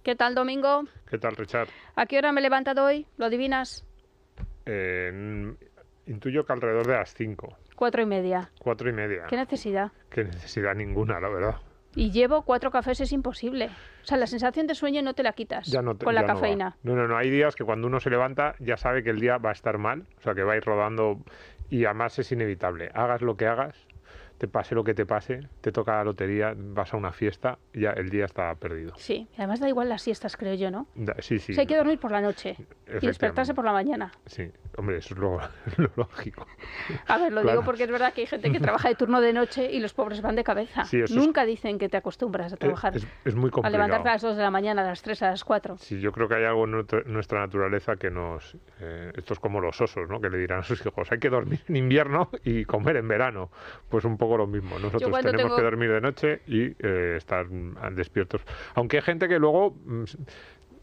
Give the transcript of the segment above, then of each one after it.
¿Qué tal, Domingo? ¿Qué tal, Richard? ¿A qué hora me he levantado hoy? ¿Lo adivinas? Intuyo que alrededor de las 5. 4:30. 4:30. ¿Qué necesidad? Qué necesidad ninguna, la verdad. Y llevo 4 cafés, es imposible. O sea, la sensación de sueño no te la quitas con la cafeína. No. Hay días que cuando uno se levanta ya sabe que el día va a estar mal, o sea, que va a ir rodando y además es inevitable. Hagas lo que hagas, te pase lo que te pase, te toca la lotería, vas a una fiesta, ya el día está perdido. Sí, además da igual las siestas, creo yo, ¿no? Sí. O sea, hay que dormir por la noche y despertarse por la mañana. Sí, hombre, eso es lo lógico. A ver, lo digo porque es verdad que hay gente que trabaja de turno de noche y los pobres van de cabeza. Sí, Nunca dicen que te acostumbras a trabajar. Es muy complicado. A levantarte a las 2 de la mañana, a las 3, a las 4. Sí, yo creo que hay algo en nuestra naturaleza que nos... esto es como los osos, ¿no? Que le dirán a sus hijos, hay que dormir en invierno y comer en verano. Pues un poco lo mismo. Nosotros tenemos que dormir de noche y estar despiertos. Aunque hay gente que luego...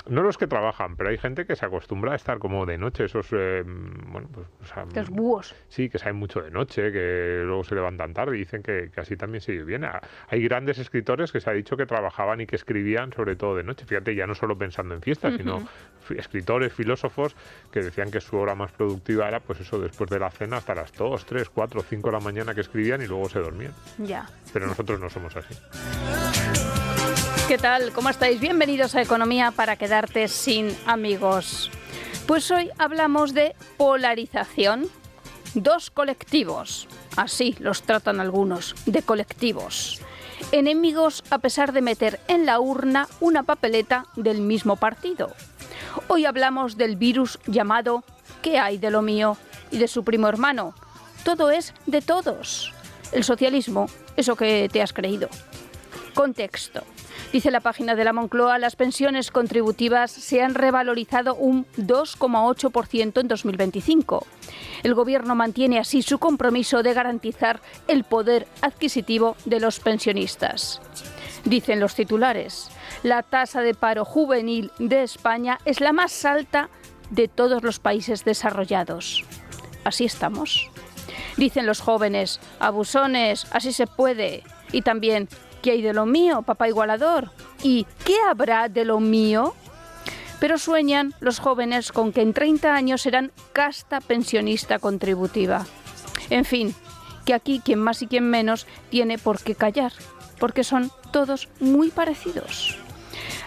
No los que trabajan, pero hay gente que se acostumbra a estar como de noche, esos, los búhos. Sí, que saben mucho de noche, que luego se levantan tarde y dicen que así también se vive bien. Hay grandes escritores que se ha dicho que trabajaban y que escribían sobre todo de noche. Fíjate, ya no solo pensando en fiestas, sino escritores, filósofos, que decían que su hora más productiva era pues eso, después de la cena hasta las 2, 3, 4, 5 de la mañana que escribían y luego se dormían. Ya. Pero nosotros no somos así. ¿Qué tal? ¿Cómo estáis? Bienvenidos a Economía para quedarte sin amigos. Pues hoy hablamos de polarización. 2 colectivos, así los tratan algunos, de colectivos. Enemigos a pesar de meter en la urna una papeleta del mismo partido. Hoy hablamos del virus llamado ¿qué hay de lo mío? Y de su primo hermano. Todo es de todos. El socialismo, eso que te has creído. Contexto. Dice la página de la Moncloa, las pensiones contributivas se han revalorizado un 2,8% en 2025. El Gobierno mantiene así su compromiso de garantizar el poder adquisitivo de los pensionistas. Dicen los titulares, la tasa de paro juvenil de España es la más alta de todos los países desarrollados. Así estamos. Dicen los jóvenes, abusones, así se puede. Y también, ¿qué hay de lo mío, papá igualador? ¿Y qué habrá de lo mío? Pero sueñan los jóvenes con que en 30 años serán casta pensionista contributiva. En fin, que aquí quien más y quien menos tiene por qué callar, porque son todos muy parecidos.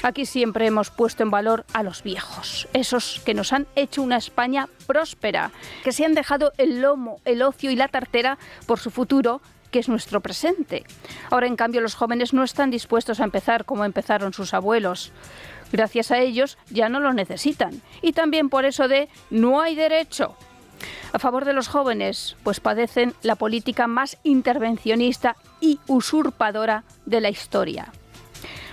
Aquí siempre hemos puesto en valor a los viejos, esos que nos han hecho una España próspera, que se han dejado el lomo, el ocio y la tartera por su futuro, que es nuestro presente. Ahora, en cambio, los jóvenes no están dispuestos a empezar como empezaron sus abuelos. Gracias a ellos ya no lo necesitan. Y también por eso de no hay derecho. A favor de los jóvenes, pues padecen la política más intervencionista y usurpadora de la historia.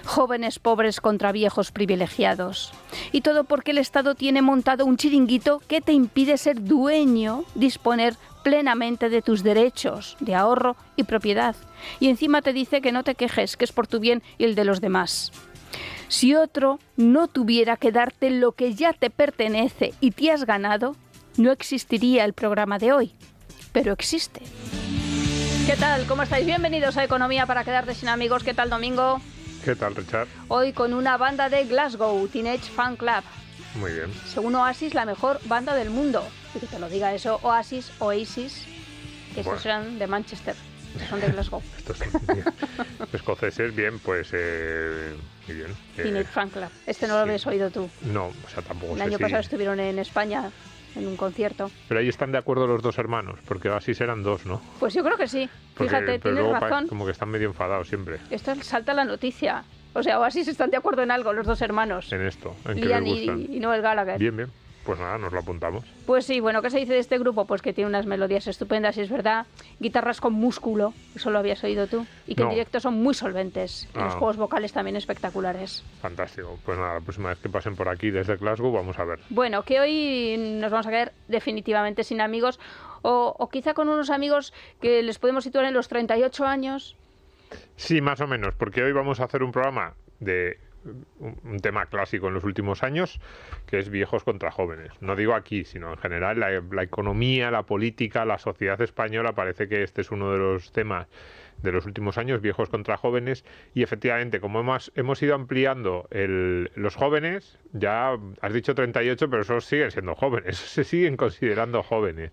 Jóvenes pobres contra viejos privilegiados. Y todo porque el Estado tiene montado un chiringuito que te impide ser dueño, disponer plenamente de tus derechos de ahorro y propiedad. Y encima te dice que no te quejes, que es por tu bien y el de los demás. Si otro no tuviera que darte lo que ya te pertenece y te has ganado, no existiría el programa de hoy. Pero existe. ¿Qué tal? ¿Cómo estáis? Bienvenidos a Economía para quedarte sin amigos. ¿Qué tal, Domingo? ¿Qué tal, Richard? Hoy con una banda de Glasgow, Teenage Fan Club. Muy bien. Según Oasis, la mejor banda del mundo. Y que te lo diga eso, Oasis, que estos eran de Manchester, que son de Glasgow. Estos son escoceses, bien, pues muy bien. Teenage Fan Club. Este no lo habías oído tú. No, o sea, tampoco El sé año si... pasado estuvieron en España en un concierto. Pero ahí están de acuerdo los 2 hermanos, porque así serán 2, ¿no? Pues yo creo que sí. Porque, fíjate, pero tienes luego razón. como que están medio enfadados siempre. Esto salta la noticia. O sea, Oasis están de acuerdo en algo, los 2 hermanos. En esto, en que Liam les gustan. y Noel Gallagher. Bien. Pues nada, nos lo apuntamos. Pues sí, bueno, ¿qué se dice de este grupo? Pues que tiene unas melodías estupendas y es verdad. Guitarras con músculo, eso lo habías oído tú. Y que en directo son muy solventes. Y los juegos vocales también espectaculares. Fantástico. Pues nada, la próxima vez que pasen por aquí desde Glasgow vamos a ver. Bueno, que hoy nos vamos a quedar definitivamente sin amigos. O quizá con unos amigos que les podemos situar en los 38 años. Sí, más o menos, porque hoy vamos a hacer un programa de un tema clásico en los últimos años, que es viejos contra jóvenes. No digo aquí, sino en general la economía, la política, la sociedad española, parece que este es uno de los temas de los últimos años, viejos contra jóvenes, y efectivamente, como hemos ido ampliando los jóvenes, ya has dicho 38, pero esos siguen siendo jóvenes, se siguen considerando jóvenes.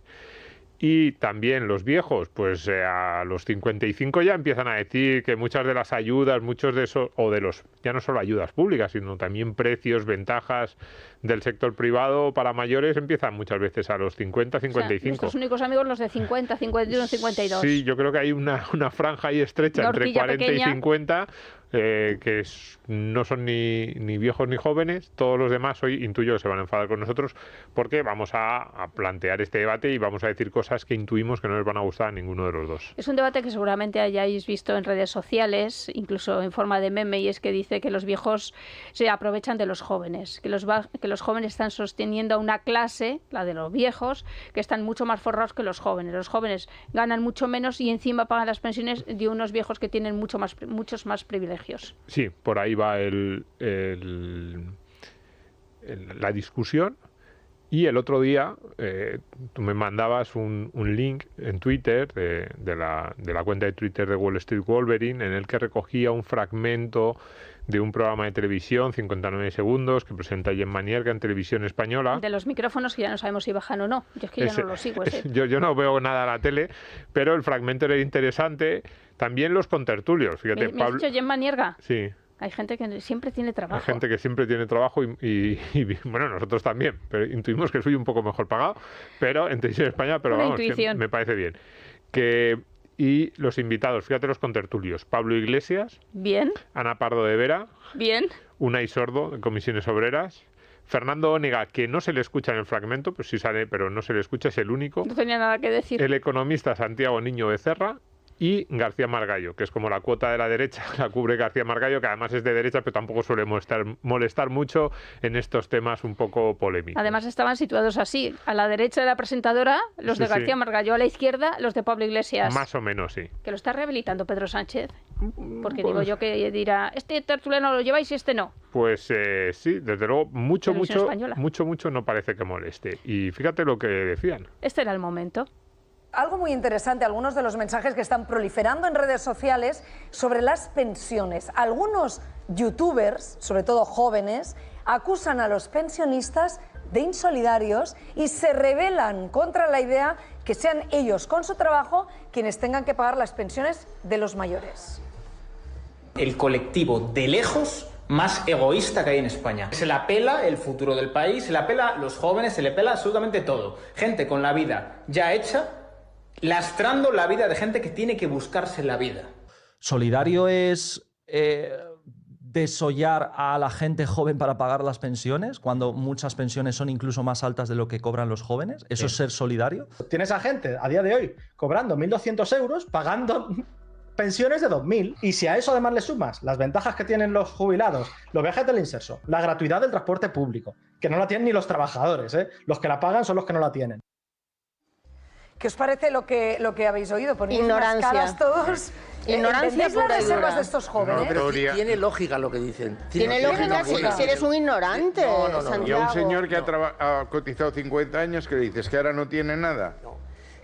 Y también los viejos, pues a los 55 ya empiezan a decir que muchas de las ayudas, muchos de esos, o de los, ya no solo ayudas públicas, sino también precios, ventajas del sector privado para mayores empiezan muchas veces a los 50, 55. O sea, nuestros únicos amigos los de 50, 51, 52. Sí, yo creo que hay una franja ahí estrecha entre 40 pequeña. Y 50, que no son ni viejos ni jóvenes. Todos los demás hoy intuyo que se van a enfadar con nosotros porque vamos a plantear este debate y vamos a decir cosas que intuimos que no les van a gustar a ninguno de los dos. Es un debate que seguramente hayáis visto en redes sociales, incluso en forma de meme, y es que dice que los viejos se aprovechan de los jóvenes, que los jóvenes están sosteniendo a una clase, la de los viejos, que están mucho más forrados que los jóvenes. Los jóvenes ganan mucho menos y encima pagan las pensiones de unos viejos que tienen muchos más privilegios. Sí, por ahí va la discusión. Y el otro día tú me mandabas un link en Twitter de la cuenta de Twitter de Wall Street Wolverine, en el que recogía un fragmento de un programa de televisión, 59 segundos, que presenta Gemma Nierga en Televisión Española. De los micrófonos que ya no sabemos si bajan o no. Yo es que ya no lo sigo. Yo no veo nada a la tele, pero el fragmento era interesante. También los contertulios. Fíjate, ¿Me has dicho Gemma Nierga? Sí. Hay gente que siempre tiene trabajo. Hay gente que siempre tiene trabajo y bueno, nosotros también, pero intuimos que soy un poco mejor pagado, pero en Televisión Española, pero una vamos, intuición. Me parece bien. Y los invitados, fíjate los contertulios, Pablo Iglesias, bien. Ana Pardo de Vera, bien. Unai Sordo, de Comisiones Obreras, Fernando Onega, que no se le escucha en el fragmento, pues sí sale, pero no se le escucha, es el único. No tenía nada que decir. El economista Santiago Niño Becerra y García Margallo, que es como la cuota de la derecha, la cubre García Margallo, que además es de derecha, pero tampoco suele molestar mucho en estos temas un poco polémicos. Además estaban situados así, a la derecha de la presentadora, los de García Margallo, a la izquierda, los de Pablo Iglesias. Más o menos, sí. Que lo está rehabilitando Pedro Sánchez, porque digo yo que dirá, este tertuliano lo lleváis y este no. Pues sí, desde luego, mucho no parece que moleste. Y fíjate lo que decían. Este era el momento. Algo muy interesante, algunos de los mensajes que están proliferando en redes sociales sobre las pensiones. Algunos youtubers, sobre todo jóvenes, acusan a los pensionistas de insolidarios y se rebelan contra la idea que sean ellos, con su trabajo, quienes tengan que pagar las pensiones de los mayores. El colectivo de lejos más egoísta que hay en España. Se la pela el futuro del país, se la pela los jóvenes, se le pela absolutamente todo. Gente con la vida ya hecha, lastrando la vida de gente que tiene que buscarse la vida. ¿Solidario es desollar a la gente joven para pagar las pensiones, cuando muchas pensiones son incluso más altas de lo que cobran los jóvenes? ¿Eso es ser solidario? Tienes a gente a día de hoy cobrando 1.200 euros, pagando pensiones de 2.000. Y si a eso además le sumas las ventajas que tienen los jubilados, los viajes del inserso, la gratuidad del transporte público, que no la tienen ni los trabajadores, los que la pagan son los que no la tienen. ¿Qué os parece lo que habéis oído? Ponéis las caras todos. Ignorancia pura las y dura. reservas de estos jóvenes? No, pero tiene lógica lo que dicen. Tiene lógica si eres un ignorante, Santiago. Y a un señor que ha cotizado 50 años que le dices que ahora no tiene nada.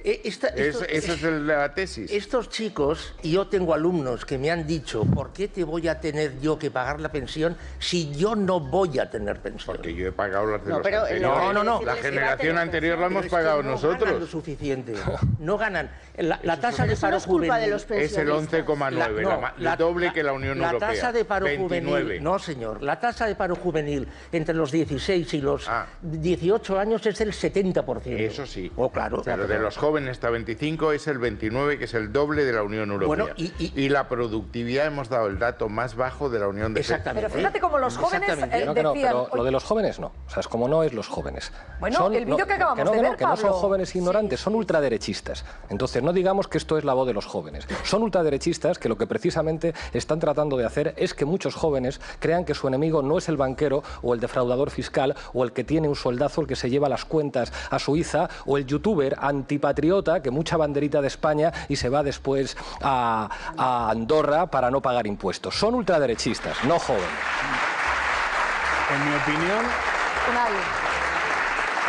Esa es la tesis. Estos chicos, y yo tengo alumnos que me han dicho, ¿por qué te voy a tener yo que pagar la pensión si yo no voy a tener pensión? Porque yo he pagado las de los anteriores. No. La generación anterior la hemos pagado nosotros. No ganan lo suficiente. No ganan. La tasa de paro juvenil es el 11,9, el doble que la Unión Europea. La tasa de paro 29. juvenil, no señor, la tasa de paro juvenil entre los 16 y los 18 años es del 70%. Eso sí. Claro. Pero de los jóvenes hasta 25 es el 29, que es el doble de la Unión Europea. Bueno, y la productividad hemos dado el dato más bajo de la Unión de Exactamente. Pero fíjate cómo los jóvenes decían... pero lo de los jóvenes no. O sea, es como no es los jóvenes. Bueno, el vídeo que acabamos de ver, que no son jóvenes ignorantes, son ultraderechistas. Entonces, no digamos que esto es la voz de los jóvenes. Son ultraderechistas que lo que precisamente están tratando de hacer es que muchos jóvenes crean que su enemigo no es el banquero o el defraudador fiscal o el que tiene un sueldazo, el que se lleva las cuentas a Suiza, o el youtuber antipatriota que mucha banderita de España y se va después a Andorra para no pagar impuestos. Son ultraderechistas, no jóvenes.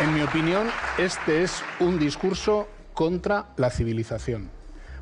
En mi opinión, este es un discurso contra la civilización.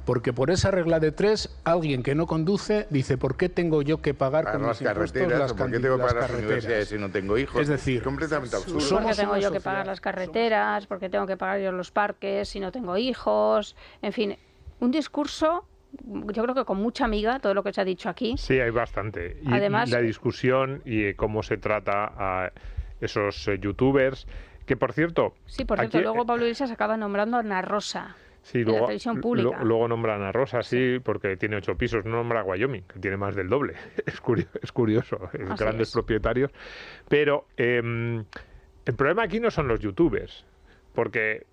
Porque por esa regla de 3, alguien que no conduce dice, ¿por qué tengo yo que pagar con mis impuestos las ¿por qué tengo que pagar las universidades si no tengo hijos? Es decir, es completamente absurdo. ¿Por qué tengo yo que pagar las carreteras? ¿Por qué tengo que pagar yo los parques si no tengo hijos? En fin, un discurso, yo creo que con mucha amiga, todo lo que se ha dicho aquí. Sí, hay bastante. Y además, la discusión y cómo se trata a esos youtubers, que por cierto... Sí, por cierto, luego Pablo Iglesias acaba nombrando a Ana Rosa. Sí, luego, la televisión pública. Luego nombran a Rosa, sí, porque tiene 8 pisos. No nombra a Wyoming, que tiene más del doble. Es curioso, grandes propietarios. Pero el problema aquí no son los youtubers. Porque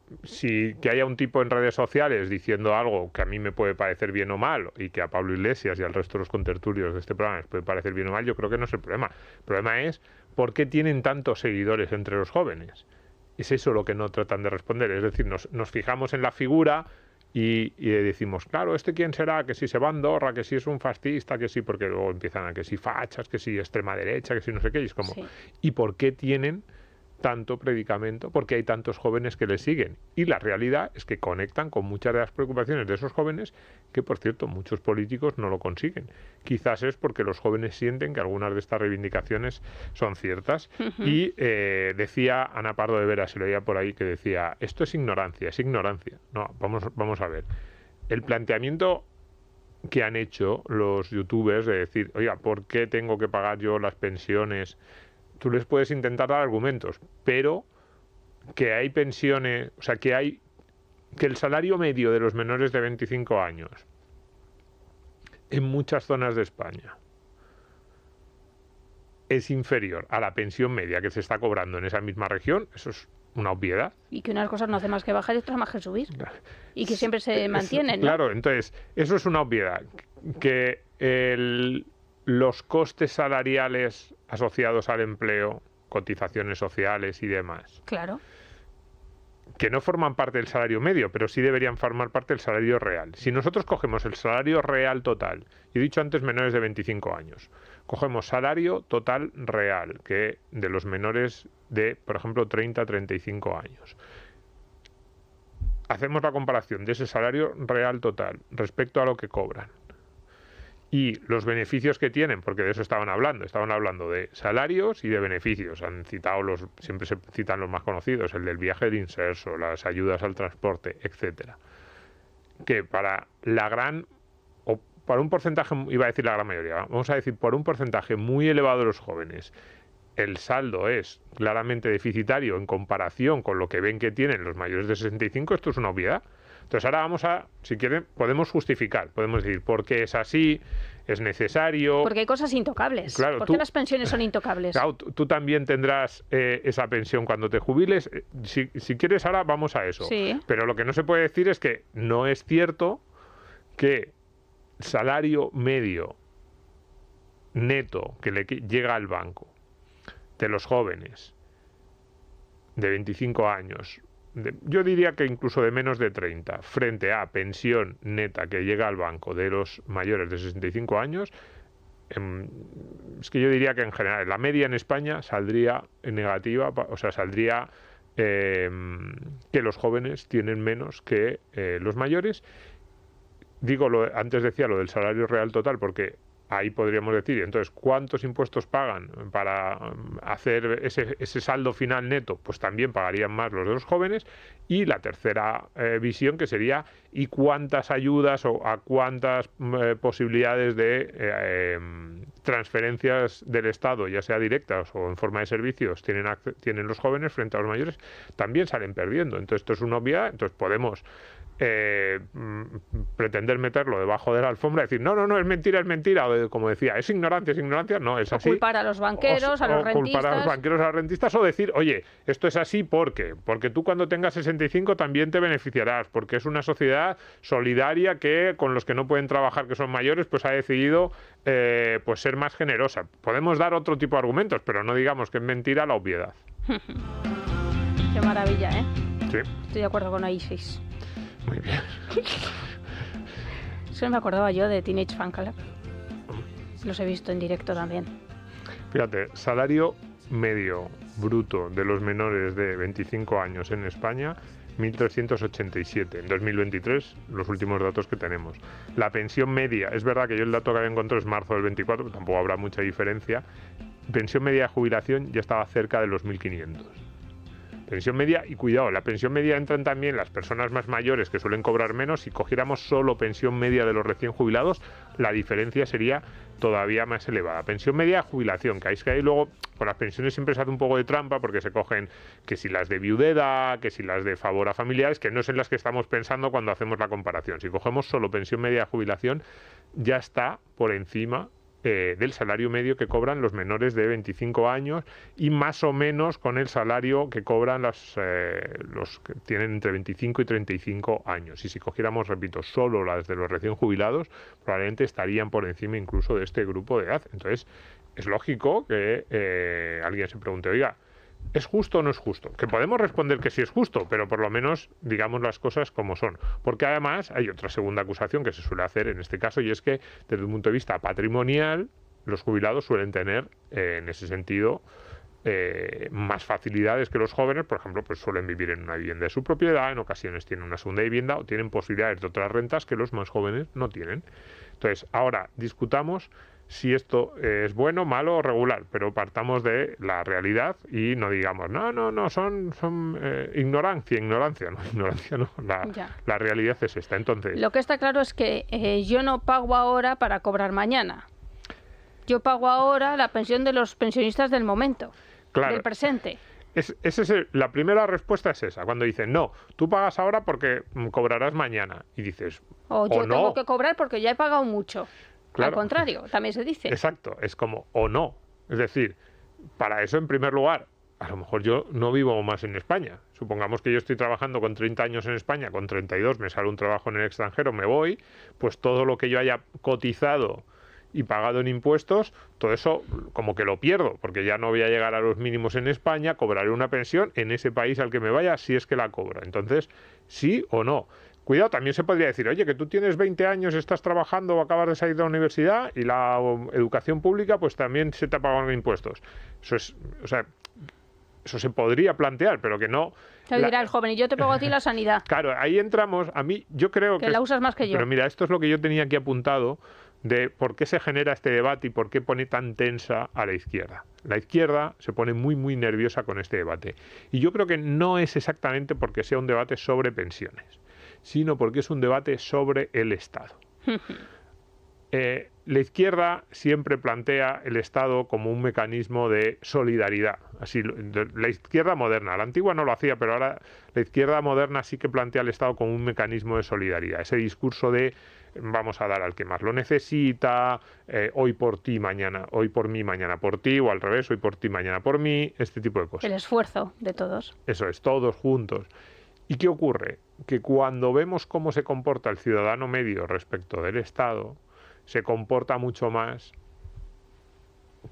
que haya un tipo en redes sociales diciendo algo que a mí me puede parecer bien o mal, y que a Pablo Iglesias y al resto de los contertulios de este programa les puede parecer bien o mal, yo creo que no es el problema. El problema es por qué tienen tantos seguidores entre los jóvenes. Es eso lo que no tratan de responder. Es decir, nos fijamos en la figura y decimos, claro, ¿este quién será? Que si se va a Andorra, que si es un fascista, que sí, porque luego empiezan a que si fachas, que si extrema derecha, que si no sé qué. Y es como, ¿y por qué tienen tanto predicamento? Porque hay tantos jóvenes que les siguen. Y la realidad es que conectan con muchas de las preocupaciones de esos jóvenes, que por cierto muchos políticos no lo consiguen. Quizás es porque los jóvenes sienten que algunas de estas reivindicaciones son ciertas. Y decía Ana Pardo de Vera, se lo oía por ahí, que decía, esto es ignorancia. No, vamos a ver. El planteamiento que han hecho los youtubers de decir, oiga, ¿por qué tengo que pagar yo las pensiones? Tú les puedes intentar dar argumentos, pero que hay pensiones, o sea, que el salario medio de los menores de 25 años en muchas zonas de España es inferior a la pensión media que se está cobrando en esa misma región, eso es una obviedad. Y que unas cosas no hacen más que bajar y otras más que subir. Y que siempre se mantienen, ¿no? Claro, entonces, eso es una obviedad. Que los costes salariales asociados al empleo, cotizaciones sociales y demás, claro, que no forman parte del salario medio, pero sí deberían formar parte del salario real. Si nosotros cogemos el salario real total, y he dicho antes menores de 25 años, cogemos salario total real, que de los menores de, por ejemplo, 30 a 35 años, hacemos la comparación de ese salario real total respecto a lo que cobran y los beneficios que tienen, porque de eso estaban hablando de salarios y de beneficios. Han citado siempre se citan los más conocidos, el del viaje del inserso, las ayudas al transporte, etcétera. Que para para un porcentaje, iba a decir la gran mayoría, vamos a decir por un porcentaje muy elevado de los jóvenes, el saldo es claramente deficitario en comparación con lo que ven que tienen los mayores de 65, esto es una obviedad. Entonces ahora si quieren, podemos justificar, podemos decir por qué es así, es necesario. Porque hay cosas intocables. Claro, ¿Por qué las pensiones son intocables? Claro, tú también tendrás esa pensión cuando te jubiles. Si quieres ahora vamos a eso. Sí. Pero lo que no se puede decir es que no es cierto que salario medio neto que le llega al banco de los jóvenes de 25 años, yo diría que incluso de menos de 30, frente a pensión neta que llega al banco de los mayores de 65 años, es que yo diría que en general la media en España saldría en negativa, o sea, saldría que los jóvenes tienen menos que los mayores. Antes decía lo del salario real total, porque ahí podríamos decir, entonces, ¿cuántos impuestos pagan para hacer ese saldo final neto? Pues también pagarían más los de los jóvenes. Y la tercera visión, que sería, ¿y cuántas ayudas o a cuántas posibilidades de transferencias del Estado, ya sea directas o en forma de servicios, tienen los jóvenes frente a los mayores? También salen perdiendo. Entonces, esto es una obviedad. Entonces, podemos pretender meterlo debajo de la alfombra y decir, no, es mentira, o como decía, es ignorancia, no, es así. O culpar a los banqueros, a los rentistas. Culpar a los banqueros, a los rentistas, o decir, oye, esto es así porque tú cuando tengas 65 también te beneficiarás, porque es una sociedad solidaria que con los que no pueden trabajar, que son mayores, pues ha decidido pues ser más generosa. Podemos dar otro tipo de argumentos, pero no digamos que es mentira la obviedad. Qué maravilla, ¿eh? Sí. Estoy de acuerdo con Isis. Muy bien. Eso me acordaba yo de Teenage Fan Club. Los he visto en directo también. Fíjate, salario medio bruto de los menores de 25 años en España, 1.387. En 2023, los últimos datos que tenemos. La pensión media, es verdad que yo el dato que había encontrado es marzo del 24, pero tampoco habrá mucha diferencia. Pensión media de jubilación ya estaba cerca de los 1.500. Pensión media, y cuidado, la pensión media entran también las personas más mayores que suelen cobrar menos. Si cogiéramos solo pensión media de los recién jubilados, la diferencia sería todavía más elevada. Pensión media de jubilación, que ahí luego con las pensiones siempre se hace un poco de trampa porque se cogen que si las de viudedad, que si las de favor a familiares, que no es en las que estamos pensando cuando hacemos la comparación. Si cogemos solo pensión media de jubilación, ya está por encima del salario medio que cobran los menores de 25 años y más o menos con el salario que cobran los que tienen entre 25 y 35 años. Y si cogiéramos, repito, solo las de los recién jubilados, probablemente estarían por encima incluso de este grupo de edad. Entonces, es lógico que alguien se pregunte, oiga, ¿es justo o no es justo? Que podemos responder que sí es justo, pero por lo menos digamos las cosas como son. Porque además hay otra segunda acusación que se suele hacer en este caso, y es que desde un punto de vista patrimonial los jubilados suelen tener en ese sentido más facilidades que los jóvenes. Por ejemplo, pues suelen vivir en una vivienda de su propiedad, en ocasiones tienen una segunda vivienda o tienen posibilidades de otras rentas que los más jóvenes no tienen. Entonces, ahora discutamos si esto es bueno, malo o regular, pero partamos de la realidad y no digamos, no, son ignorancia no, la realidad es esta. Entonces, lo que está claro es que yo no pago ahora para cobrar mañana. Yo pago ahora la pensión de los pensionistas del momento, claro, del presente. La primera respuesta es esa, cuando dicen, no, tú pagas ahora porque cobrarás mañana, y dices, o yo no, tengo que cobrar porque ya he pagado mucho. Claro. Al contrario, también se dice. Exacto, es como o no. Es decir, para eso en primer lugar, a lo mejor yo no vivo más en España. Supongamos que yo estoy trabajando con 30 años en España, con 32 me sale un trabajo en el extranjero, me voy, pues todo lo que yo haya cotizado y pagado en impuestos, todo eso como que lo pierdo, porque ya no voy a llegar a los mínimos en España, cobraré una pensión en ese país al que me vaya, si es que la cobro. Entonces, sí o no. Cuidado, también se podría decir, oye, que tú tienes 20 años, estás trabajando o acabas de salir de la universidad y la educación pública pues también se te pagan impuestos. Eso es, o sea, eso se podría plantear, pero que no. Te dirá el joven, y yo te pago a ti la sanidad. Claro, ahí entramos, a mí, yo creo que la usas más que yo. Pero mira, esto es lo que yo tenía aquí apuntado de por qué se genera este debate y por qué pone tan tensa a la izquierda. La izquierda se pone muy, muy nerviosa con este debate. Y yo creo que no es exactamente porque sea un debate sobre pensiones, sino porque es un debate sobre el Estado. La izquierda siempre plantea el Estado como un mecanismo de solidaridad. Así, la izquierda moderna, la antigua no lo hacía, pero ahora la izquierda moderna sí que plantea el Estado como un mecanismo de solidaridad. Ese discurso de vamos a dar al que más lo necesita, hoy por ti, mañana, hoy por mí, mañana por ti, o al revés, hoy por ti, mañana por mí, este tipo de cosas. El esfuerzo de todos. Eso es, todos juntos. ¿Y qué ocurre? Que cuando vemos cómo se comporta el ciudadano medio respecto del Estado, se comporta mucho más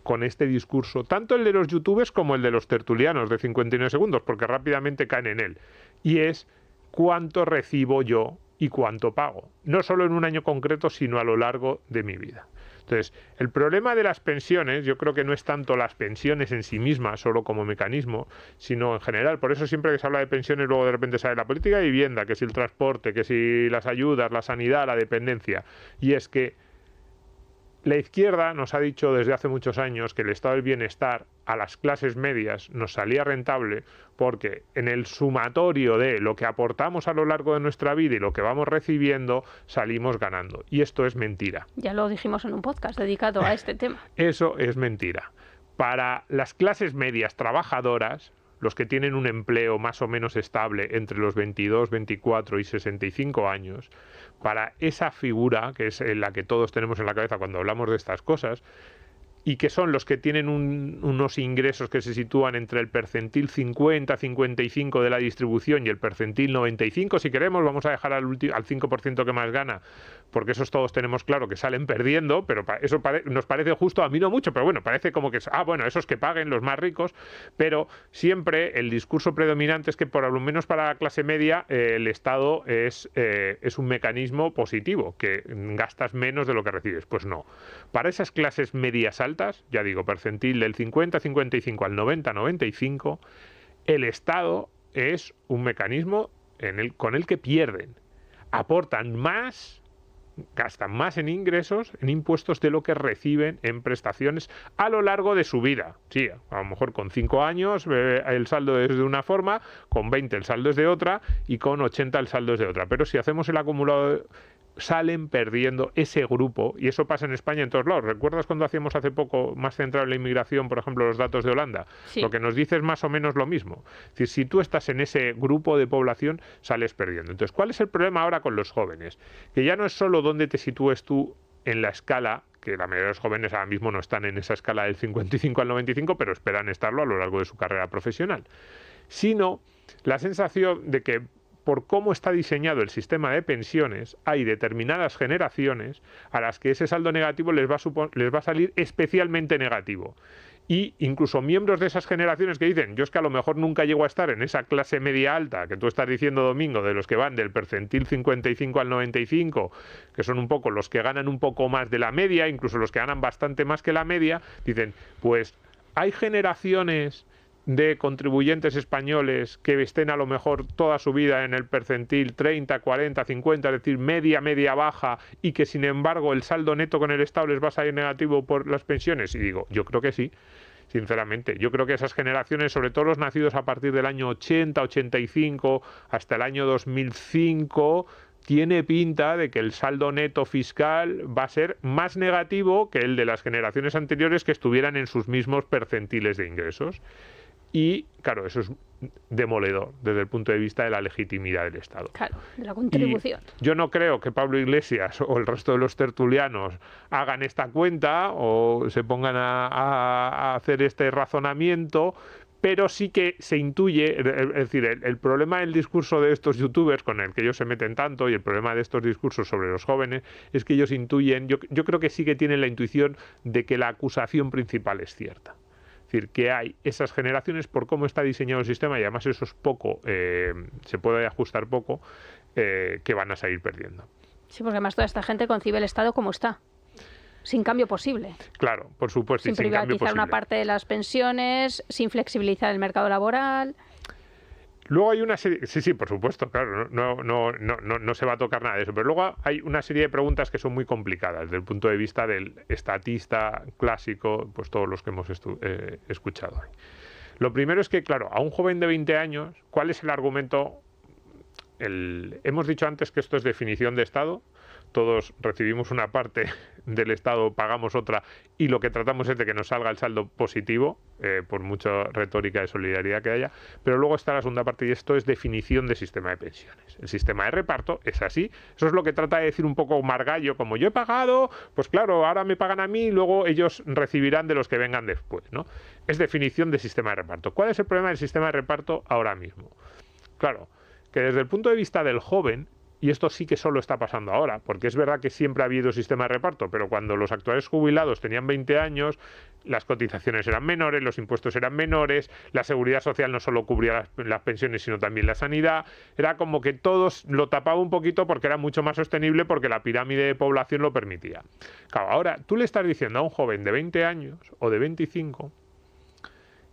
con este discurso, tanto el de los youtubers como el de los tertulianos de 59 segundos, porque rápidamente caen en él. Y es cuánto recibo yo y cuánto pago. No solo en un año concreto, sino a lo largo de mi vida. Entonces, el problema de las pensiones, yo creo que no es tanto las pensiones en sí mismas, solo como mecanismo, sino en general. Por eso siempre que se habla de pensiones, luego de repente sale la política de vivienda, que si el transporte, que si las ayudas, la sanidad, la dependencia. Y es que la izquierda nos ha dicho desde hace muchos años que el estado del bienestar a las clases medias nos salía rentable porque en el sumatorio de lo que aportamos a lo largo de nuestra vida y lo que vamos recibiendo, salimos ganando. Y esto es mentira. Ya lo dijimos en un podcast dedicado a este tema. Eso es mentira. Para las clases medias trabajadoras, los que tienen un empleo más o menos estable entre los 22, 24 y 65 años, para esa figura, que es la que todos tenemos en la cabeza cuando hablamos de estas cosas, y que son los que tienen unos ingresos que se sitúan entre el percentil 50-55 de la distribución y el percentil 95, si queremos, vamos a dejar al 5% que más gana, porque esos todos tenemos claro que salen perdiendo, pero eso nos parece justo, a mí no mucho, pero bueno, parece como que, bueno, esos que paguen los más ricos, pero siempre el discurso predominante es que por lo menos para la clase media el Estado es un mecanismo positivo, que gastas menos de lo que recibes. Pues no. Para esas clases medias altas, altas, ya digo, percentil del 50-55 al 90-95, el Estado es un mecanismo con el que pierden. Aportan más, gastan más en ingresos, en impuestos de lo que reciben en prestaciones a lo largo de su vida. Sí, a lo mejor con 5 años el saldo es de una forma, con 20 el saldo es de otra y con 80 el saldo es de otra. Pero si hacemos el acumulado, salen perdiendo ese grupo, y eso pasa en España en todos lados. ¿Recuerdas cuando hacíamos hace poco, más centrado en la inmigración, por ejemplo, los datos de Holanda? Sí. Lo que nos dice es más o menos lo mismo. Es decir, si tú estás en ese grupo de población, sales perdiendo. Entonces, ¿cuál es el problema ahora con los jóvenes? Que ya no es solo dónde te sitúes tú en la escala, que la mayoría de los jóvenes ahora mismo no están en esa escala del 55 al 95, pero esperan estarlo a lo largo de su carrera profesional, sino la sensación de que por cómo está diseñado el sistema de pensiones, hay determinadas generaciones a las que ese saldo negativo les va a salir especialmente negativo. Y incluso miembros de esas generaciones que dicen, yo es que a lo mejor nunca llego a estar en esa clase media alta que tú estás diciendo, Domingo, de los que van del percentil 55 al 95, que son un poco los que ganan un poco más de la media, incluso los que ganan bastante más que la media, dicen, pues hay generaciones de contribuyentes españoles que estén a lo mejor toda su vida en el percentil 30, 40, 50, es decir, media, baja, y que sin embargo el saldo neto con el Estado les va a salir negativo por las pensiones. Y digo, yo creo que sí, sinceramente. Yo creo que esas generaciones, sobre todo los nacidos a partir del año 80, 85, hasta el año 2005, tiene pinta de que el saldo neto fiscal va a ser más negativo que el de las generaciones anteriores que estuvieran en sus mismos percentiles de ingresos. Y, claro, eso es demoledor desde el punto de vista de la legitimidad del Estado. Claro, de la contribución. Y yo no creo que Pablo Iglesias o el resto de los tertulianos hagan esta cuenta o se pongan a hacer este razonamiento, pero sí que se intuye, es decir, el problema del discurso de estos youtubers con el que ellos se meten tanto y el problema de estos discursos sobre los jóvenes es que ellos intuyen, yo creo que sí que tienen la intuición de que la acusación principal es cierta. Es decir, que hay esas generaciones por cómo está diseñado el sistema, y además eso es poco, se puede ajustar poco, que van a salir perdiendo. Sí, porque además toda esta gente concibe el Estado como está, sin cambio posible. Claro, por supuesto. Sin privatizar una parte de las pensiones, sin flexibilizar el mercado laboral. Luego hay una serie, sí, por supuesto, claro, no se va a tocar nada de eso, pero luego hay una serie de preguntas que son muy complicadas desde el punto de vista del estatista clásico, pues todos los que hemos escuchado hoy. Lo primero es que, claro, a un joven de 20 años, ¿cuál es el argumento? Hemos dicho antes que esto es definición de Estado. Todos recibimos una parte del Estado, pagamos otra, y lo que tratamos es de que nos salga el saldo positivo, por mucha retórica de solidaridad que haya. Pero luego está la segunda parte, y esto es definición de sistema de pensiones. El sistema de reparto es así. Eso es lo que trata de decir un poco Margallo, como yo he pagado, pues claro, ahora me pagan a mí y luego ellos recibirán de los que vengan después, ¿no? Es definición de sistema de reparto. ¿Cuál es el problema del sistema de reparto ahora mismo? Claro, que desde el punto de vista del joven, y esto sí que solo está pasando ahora, porque es verdad que siempre ha habido sistema de reparto, pero cuando los actuales jubilados tenían 20 años, las cotizaciones eran menores, los impuestos eran menores, la seguridad social no solo cubría las pensiones, sino también la sanidad. Era como que todos lo tapaba un poquito porque era mucho más sostenible, porque la pirámide de población lo permitía. Claro, ahora tú le estás diciendo a un joven de 20 años o de 25...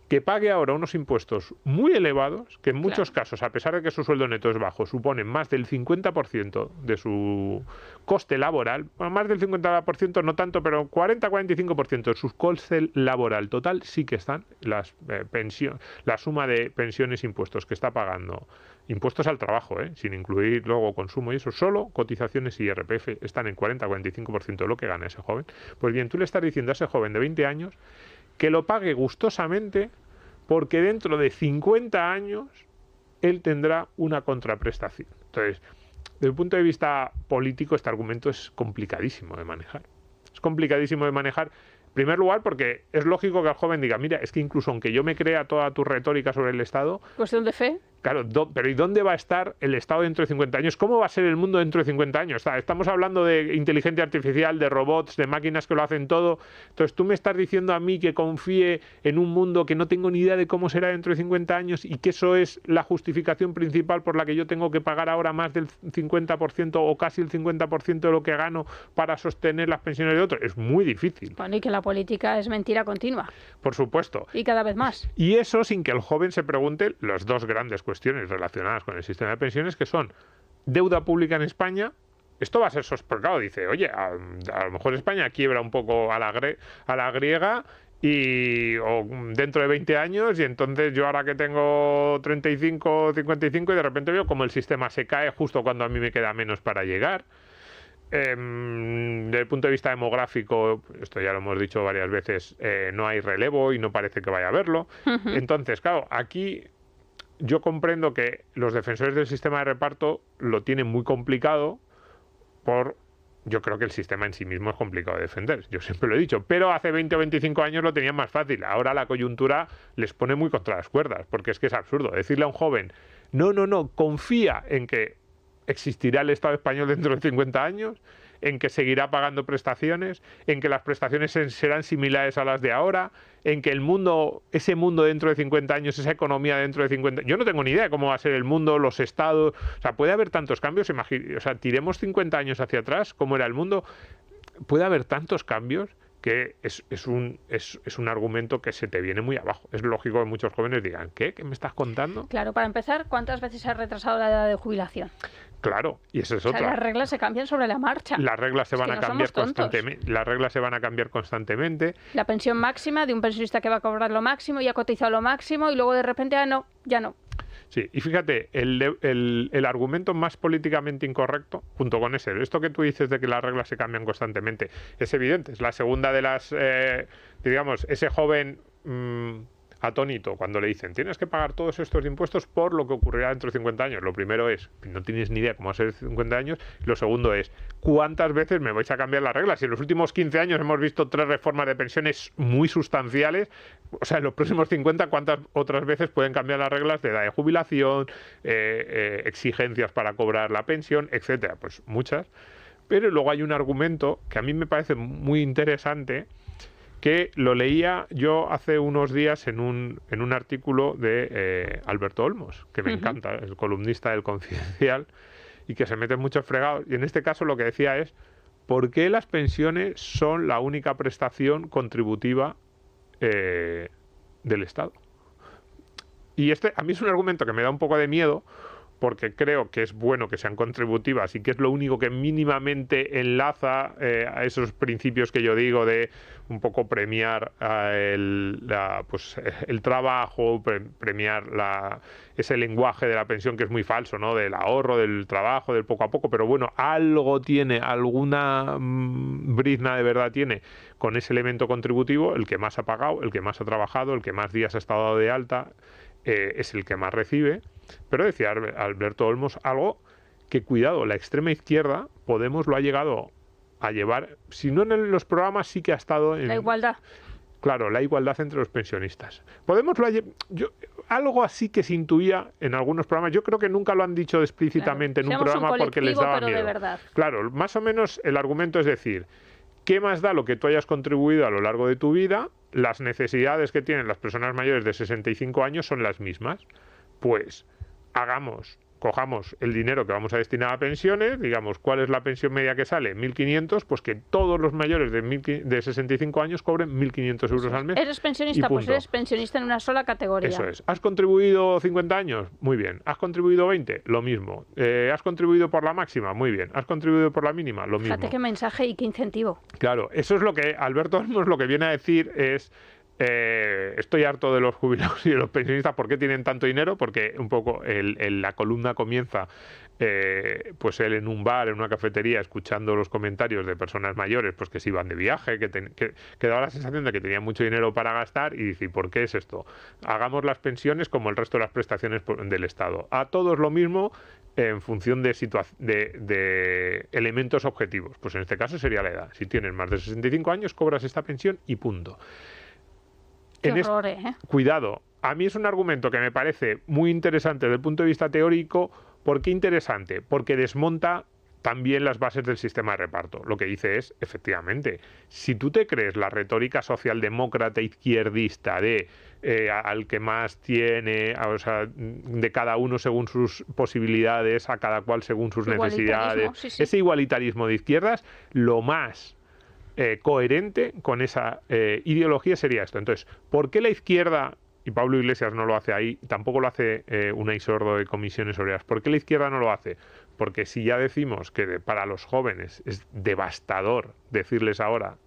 que pague ahora unos impuestos muy elevados, que en muchos casos, a pesar de que su sueldo neto es bajo, suponen más del 50% de su coste laboral, bueno, más del 50% no tanto, pero 40-45% de su coste laboral total sí que están la suma de pensiones e impuestos que está pagando, impuestos al trabajo, sin incluir luego consumo y eso, solo cotizaciones y IRPF están en 40-45% de lo que gana ese joven. Pues bien, tú le estás diciendo a ese joven de 20 años que lo pague gustosamente, porque dentro de 50 años él tendrá una contraprestación. Entonces, desde el punto de vista político, este argumento es complicadísimo de manejar. Es complicadísimo de manejar, en primer lugar, porque es lógico que el joven diga, mira, es que incluso aunque yo me crea toda tu retórica sobre el Estado... ¿Cuestión de fe? Claro, pero ¿y dónde va a estar el Estado dentro de 50 años? ¿Cómo va a ser el mundo dentro de 50 años? Estamos hablando de inteligencia artificial, de robots, de máquinas que lo hacen todo. Entonces, tú me estás diciendo a mí que confíe en un mundo que no tengo ni idea de cómo será dentro de 50 años y que eso es la justificación principal por la que yo tengo que pagar ahora más del 50% o casi el 50% de lo que gano para sostener las pensiones de otros. Es muy difícil. Bueno, y que la política es mentira continua. Por supuesto. Y cada vez más. Y eso sin que el joven se pregunte las dos grandes cuestiones relacionadas con el sistema de pensiones, que son deuda pública en España. Esto va a ser sospechado. Dice, oye, a lo mejor España quiebra un poco a la griega o dentro de 20 años, y entonces yo ahora que tengo 35, 55 y de repente veo como el sistema se cae justo cuando a mí me queda menos para llegar. Desde el punto de vista demográfico, esto ya lo hemos dicho varias veces, no hay relevo y no parece que vaya a haberlo. Entonces, claro, aquí yo comprendo que los defensores del sistema de reparto lo tienen muy complicado yo creo que el sistema en sí mismo es complicado de defender, yo siempre lo he dicho, pero hace 20 o 25 años lo tenían más fácil. Ahora la coyuntura les pone muy contra las cuerdas, porque es que es absurdo decirle a un joven, no, confía en que existirá el Estado español dentro de 50 años, en que seguirá pagando prestaciones, en que las prestaciones serán similares a las de ahora, en que ese mundo dentro de 50 años, esa economía dentro de 50 años... Yo no tengo ni idea de cómo va a ser el mundo, los estados... O sea, puede haber tantos cambios, tiremos 50 años hacia atrás, cómo era el mundo. Puede haber tantos cambios que es un argumento que se te viene muy abajo. Es lógico que muchos jóvenes digan, ¿qué me estás contando? Claro, para empezar, ¿cuántas veces se ha retrasado la edad de jubilación? Claro, y esa es otra. Las reglas se cambian sobre la marcha. Las reglas se van a cambiar constantemente. Las reglas se van a cambiar constantemente. La pensión máxima de un pensionista que va a cobrar lo máximo y ha cotizado lo máximo y luego de repente ya no. Sí, y fíjate, el argumento más políticamente incorrecto, junto con esto que tú dices de que las reglas se cambian constantemente, es evidente. Es la segunda de las, digamos, ese joven atónito cuando le dicen tienes que pagar todos estos impuestos por lo que ocurrirá dentro de 50 años. Lo primero es, no tienes ni idea cómo va a ser 50 años. Lo segundo es, ¿cuántas veces me vais a cambiar las reglas? Si en los últimos 15 años hemos visto 3 reformas de pensiones muy sustanciales, o sea, en los próximos 50, ¿cuántas otras veces pueden cambiar las reglas de edad de jubilación, exigencias para cobrar la pensión, etcétera? Pues muchas. Pero luego hay un argumento que a mí me parece muy interesante, que lo leía yo hace unos días en un artículo de Alberto Olmos, que me encanta, el columnista del Confidencial, y que se mete en muchos fregados. Y en este caso lo que decía es, ¿por qué las pensiones son la única prestación contributiva del Estado? Y a mí es un argumento que me da un poco de miedo, porque creo que es bueno que sean contributivas y que es lo único que mínimamente enlaza a esos principios que yo digo de un poco premiar el trabajo, premiar ese lenguaje de la pensión que es muy falso, ¿no? Del ahorro, del trabajo, del poco a poco, pero bueno, algo tiene, alguna brizna de verdad tiene con ese elemento contributivo. El que más ha pagado, el que más ha trabajado, el que más días ha estado dado de alta, es el que más recibe. Pero decía Alberto Olmos algo que, cuidado, la extrema izquierda, Podemos, lo ha llegado a llevar, si no en los programas, sí que ha estado en... La igualdad. Claro, la igualdad entre los pensionistas. Podemos algo así que se intuía en algunos programas. Yo creo que nunca lo han dicho explícitamente en un programa porque les daba miedo. De verdad. Claro, más o menos el argumento es decir, ¿qué más da lo que tú hayas contribuido a lo largo de tu vida? Las necesidades que tienen las personas mayores de 65 años son las mismas. Pues cojamos el dinero que vamos a destinar a pensiones, digamos, ¿cuál es la pensión media que sale? 1.500, pues que todos los mayores de 65 años cobren 1.500 euros al mes. ¿Eres pensionista? Pues eres pensionista en una sola categoría. Eso es. ¿Has contribuido 50 años? Muy bien. ¿Has contribuido 20? Lo mismo. ¿Has contribuido por la máxima? Muy bien. ¿Has contribuido por la mínima? Lo mismo. Fíjate qué mensaje y qué incentivo. Claro, eso es lo que Alberto Olmos lo que viene a decir es... estoy harto de los jubilados y de los pensionistas. ¿Por qué tienen tanto dinero? Porque un poco la columna comienza pues él en un bar, en una cafetería, escuchando los comentarios de personas mayores pues que se iban de viaje, que daba la sensación de que tenían mucho dinero para gastar, y dice, ¿por qué es esto? Hagamos las pensiones como el resto de las prestaciones del Estado. A todos lo mismo en función de elementos objetivos. Pues en este caso sería la edad. Si tienes más de 65 años, cobras esta pensión y punto. Qué horror, Cuidado, a mí es un argumento que me parece muy interesante desde el punto de vista teórico. ¿Por qué interesante? Porque desmonta también las bases del sistema de reparto. Lo que dice es, efectivamente, si tú te crees la retórica socialdemócrata izquierdista de al que más tiene, o sea, de cada uno según sus posibilidades, a cada cual según sus necesidades, sí. Ese igualitarismo de izquierdas, lo más coherente con esa ideología sería esto. Entonces, ¿por qué la izquierda, y Pablo Iglesias no lo hace ahí, tampoco lo hace Unai Sordo de Comisiones Obreras, ¿por qué la izquierda no lo hace? Porque si ya decimos que para los jóvenes es devastador decirles ahora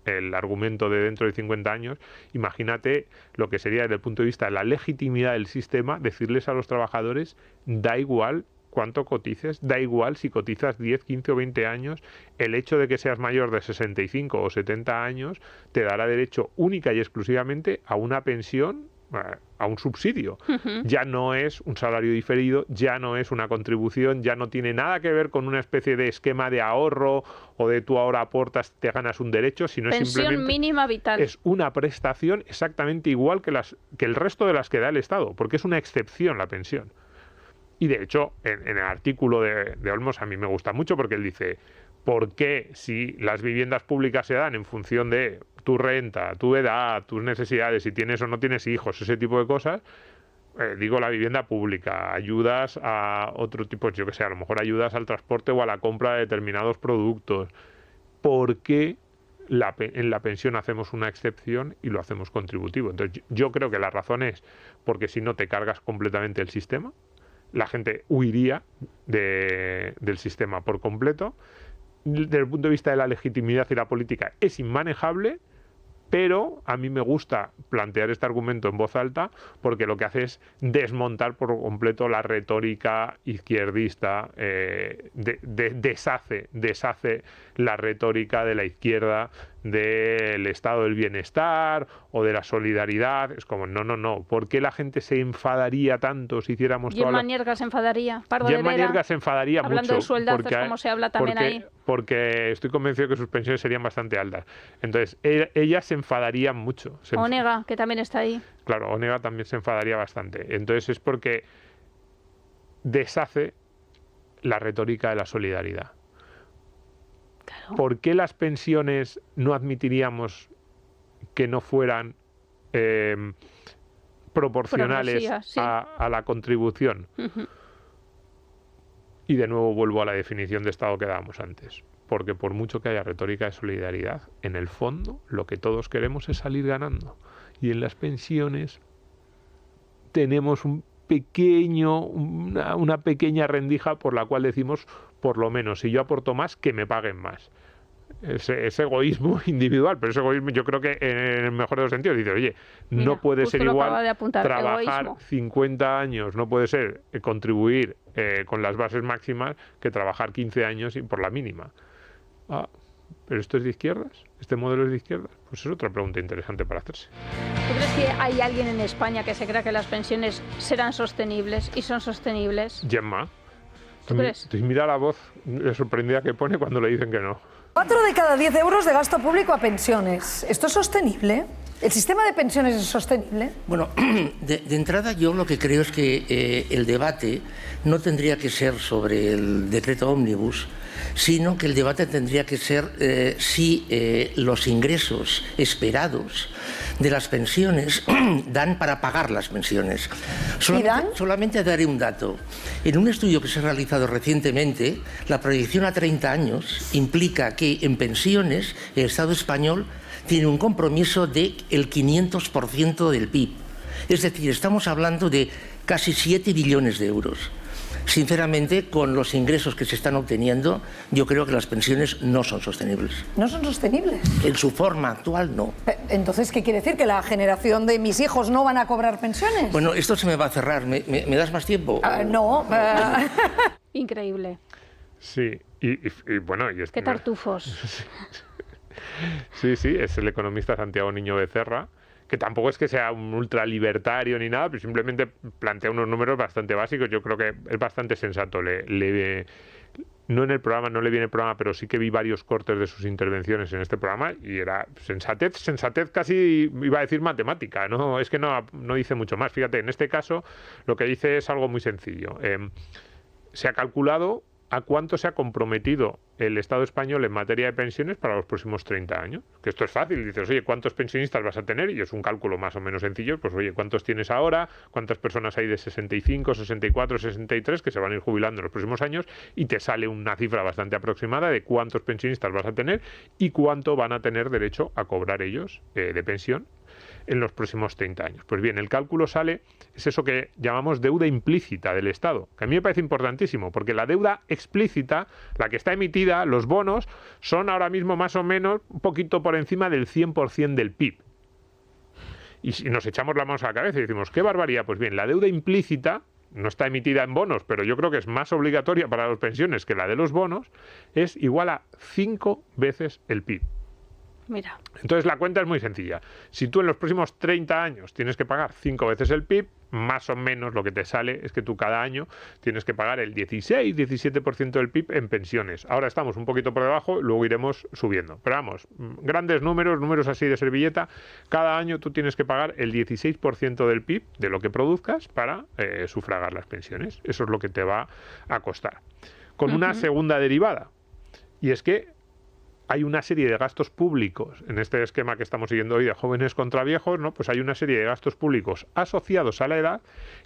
el argumento de dentro de 50 años, imagínate lo que sería desde el punto de vista de la legitimidad del sistema, decirles a los trabajadores, da igual cuánto cotices, da igual si cotizas 10, 15 o 20 años, el hecho de que seas mayor de 65 o 70 años te dará derecho única y exclusivamente a una pensión, a un subsidio. Ya no es un salario diferido, ya no es una contribución, ya no tiene nada que ver con una especie de esquema de ahorro o de tú ahora aportas, te ganas un derecho, sino pensión simplemente mínima vital. Es una prestación exactamente igual que el resto de las que da el Estado, porque es una excepción la pensión. Y de hecho, en el artículo de Olmos a mí me gusta mucho porque él dice, ¿por qué si las viviendas públicas se dan en función de tu renta, tu edad, tus necesidades, si tienes o no tienes hijos, ese tipo de cosas? Digo la vivienda pública, ayudas a otro tipo, yo que sé, a lo mejor ayudas al transporte o a la compra de determinados productos. ¿Por qué en la pensión hacemos una excepción y lo hacemos contributivo? Entonces yo creo que la razón es porque si no te cargas completamente el sistema, la gente huiría del sistema por completo. Desde el punto de vista de la legitimidad y la política es inmanejable, pero a mí me gusta plantear este argumento en voz alta porque lo que hace es desmontar por completo la retórica izquierdista, deshace la retórica de la izquierda del estado del bienestar o de la solidaridad. Es como, no, ¿por qué la gente se enfadaría tanto si hiciéramos todo? Gemma Nierga se enfadaría, Pardo de Vera, Gemma Nierga se enfadaría hablando mucho. de sueldazos, como se habla también ahí. Porque estoy convencido que sus pensiones serían bastante altas. Entonces, ella se enfadaría mucho. Onega, que también está ahí. Claro, Onega también se enfadaría bastante. Entonces es porque deshace la retórica de la solidaridad. Claro. ¿Por qué las pensiones no admitiríamos que no fueran proporcionales a la contribución? Y de nuevo vuelvo a la definición de Estado que dábamos antes. Porque por mucho que haya retórica de solidaridad, en el fondo lo que todos queremos es salir ganando. Y en las pensiones tenemos una pequeña rendija por la cual decimos, por lo menos, si yo aporto más, que me paguen más. Ese egoísmo individual, pero ese egoísmo yo creo que en el mejor de los sentidos dice, oye, mira, no puede ser igual trabajar egoísmo. 50 años, no puede ser contribuir con las bases máximas que trabajar 15 años y por la mínima. ¿Pero esto es de izquierdas? ¿Este modelo es de izquierdas? Pues es otra pregunta interesante para hacerse. ¿Tú crees que hay alguien en España que se crea que las pensiones serán sostenibles y son sostenibles? Gemma. ¿Tú crees? Mira la voz sorprendida que pone cuando le dicen que no. 4 de cada 10 euros de gasto público a pensiones. ¿Esto es sostenible? ¿El sistema de pensiones es sostenible? Bueno, de entrada yo lo que creo es que el debate no tendría que ser sobre el decreto ómnibus, sino que el debate tendría que ser si los ingresos esperados de las pensiones dan para pagar las pensiones. Solamente daré un dato. En un estudio que se ha realizado recientemente, la proyección a 30 años implica que en pensiones el Estado español tiene un compromiso del 500% del PIB. Es decir, estamos hablando de casi 7 billones de euros. Sinceramente, con los ingresos que se están obteniendo, yo creo que las pensiones no son sostenibles. ¿No son sostenibles? En su forma actual, no. Entonces, ¿qué quiere decir? ¿Que la generación de mis hijos no van a cobrar pensiones? Bueno, esto se me va a cerrar. ¿Me das más tiempo? No. Increíble. Sí, y bueno... ¡Qué tartufos! Sí, es el economista Santiago Niño Becerra, que tampoco es que sea un ultralibertario ni nada, pero simplemente plantea unos números bastante básicos. Yo creo que es bastante sensato. no en el programa, no le viene el programa, pero sí que vi varios cortes de sus intervenciones en este programa y era sensatez casi, iba a decir matemática, ¿no? Es que no dice mucho más. Fíjate, en este caso lo que dice es algo muy sencillo. Se ha calculado a cuánto se ha comprometido el Estado español en materia de pensiones para los próximos 30 años. Que esto es fácil. Dices, oye, ¿cuántos pensionistas vas a tener? Y es un cálculo más o menos sencillo. Pues, oye, ¿cuántos tienes ahora? ¿Cuántas personas hay de 65, 64, 63 que se van a ir jubilando en los próximos años? Y te sale una cifra bastante aproximada de cuántos pensionistas vas a tener y cuánto van a tener derecho a cobrar ellos de pensión en los próximos 30 años. Pues bien, el cálculo sale, es eso que llamamos deuda implícita del Estado, que a mí me parece importantísimo, porque la deuda explícita, la que está emitida, los bonos, son ahora mismo más o menos un poquito por encima del 100% del PIB. Y si nos echamos las manos a la cabeza y decimos, ¿qué barbaridad? Pues bien, la deuda implícita, no está emitida en bonos, pero yo creo que es más obligatoria para las pensiones que la de los bonos, es igual a 5 veces el PIB. Mira. Entonces la cuenta es muy sencilla. Si tú en los próximos 30 años tienes que pagar 5 veces el PIB, más o menos lo que te sale es que tú cada año tienes que pagar el 16-17% del PIB en pensiones. Ahora estamos un poquito por debajo, luego iremos subiendo. Pero vamos, grandes números así de servilleta, cada año tú tienes que pagar el 16% del PIB de lo que produzcas para sufragar las pensiones. Eso es lo que te va a costar. Con una segunda derivada, y es que hay una serie de gastos públicos, en este esquema que estamos siguiendo hoy de jóvenes contra viejos, ¿no? Pues hay una serie de gastos públicos asociados a la edad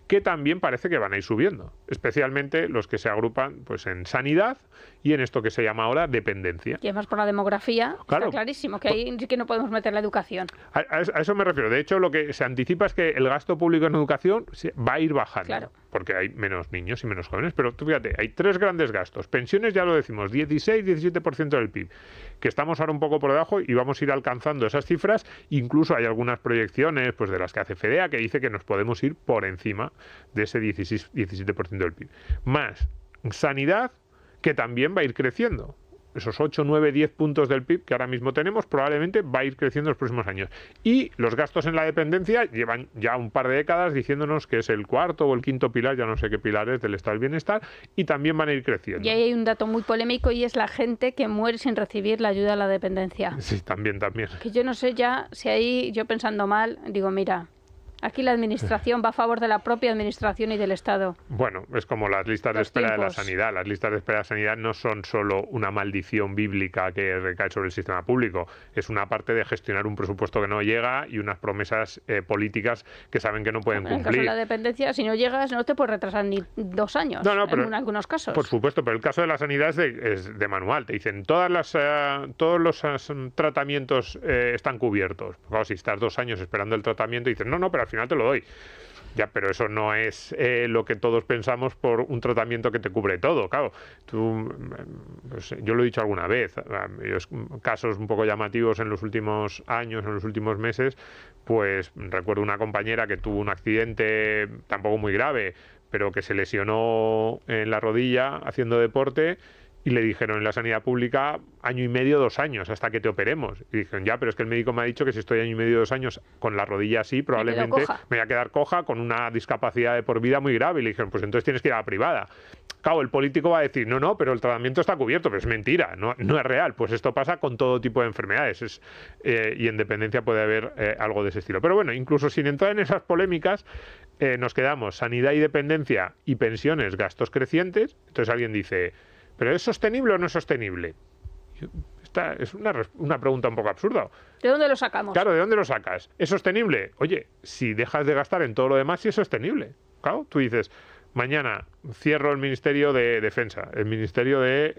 que también parece que van a ir subiendo, especialmente los que se agrupan pues en sanidad y en esto que se llama ahora dependencia. Y además por la demografía, claro, está clarísimo que ahí sí que no podemos meter la educación. A eso me refiero. De hecho, lo que se anticipa es que el gasto público en educación va a ir bajando. Claro. Porque hay menos niños y menos jóvenes, pero tú fíjate, hay 3 grandes gastos. Pensiones, ya lo decimos, 16-17% del PIB, que estamos ahora un poco por debajo y vamos a ir alcanzando esas cifras. Incluso hay algunas proyecciones pues de las que hace FEDEA que dice que nos podemos ir por encima de ese 16-17% del PIB. Más sanidad, que también va a ir creciendo. Esos 8, 9, 10 puntos del PIB que ahora mismo tenemos probablemente va a ir creciendo en los próximos años. Y los gastos en la dependencia llevan ya un par de décadas diciéndonos que es el cuarto o el quinto pilar, ya no sé qué pilar es, del estado del bienestar, y también van a ir creciendo. Y ahí hay un dato muy polémico y es la gente que muere sin recibir la ayuda a la dependencia. Sí, también. Que yo no sé ya si ahí, yo pensando mal, digo, mira, aquí la administración va a favor de la propia administración y del Estado. Bueno, es como las listas de espera de la sanidad. Las listas de espera de la sanidad no son solo una maldición bíblica que recae sobre el sistema público. Es una parte de gestionar un presupuesto que no llega y unas promesas políticas que saben que no pueden cumplir. En el caso de la dependencia, si no llegas, no te puedes retrasar ni 2 años, pero en algunos casos. Por supuesto, pero el caso de la sanidad es de manual. Te dicen, todos los tratamientos están cubiertos. Claro, si estás 2 años esperando el tratamiento, dices, no, pero al final te lo doy. Ya, pero eso no es lo que todos pensamos por un tratamiento que te cubre todo. Claro, pues, yo lo he dicho alguna vez, casos un poco llamativos en los últimos años, en los últimos meses, pues recuerdo una compañera que tuvo un accidente tampoco muy grave, pero que se lesionó en la rodilla haciendo deporte. Y le dijeron en la sanidad pública 1 año y medio, 2 años, hasta que te operemos. Y dijeron, ya, pero es que el médico me ha dicho que si estoy 1 año y medio, 2 años con la rodilla así, probablemente me voy a quedar coja con una discapacidad de por vida muy grave. Y le dijeron, pues entonces tienes que ir a la privada. Claro, el político va a decir, no, pero el tratamiento está cubierto, pero es mentira, no es real. Pues esto pasa con todo tipo de enfermedades y en dependencia puede haber algo de ese estilo. Pero bueno, incluso sin entrar en esas polémicas, nos quedamos sanidad y dependencia y pensiones, gastos crecientes. Entonces alguien dice, ¿pero es sostenible o no es sostenible? Esta es una pregunta un poco absurda. ¿De dónde lo sacamos? Claro, ¿de dónde lo sacas? ¿Es sostenible? Oye, si dejas de gastar en todo lo demás, sí es sostenible. Claro, tú dices, mañana cierro el Ministerio de Defensa, el Ministerio de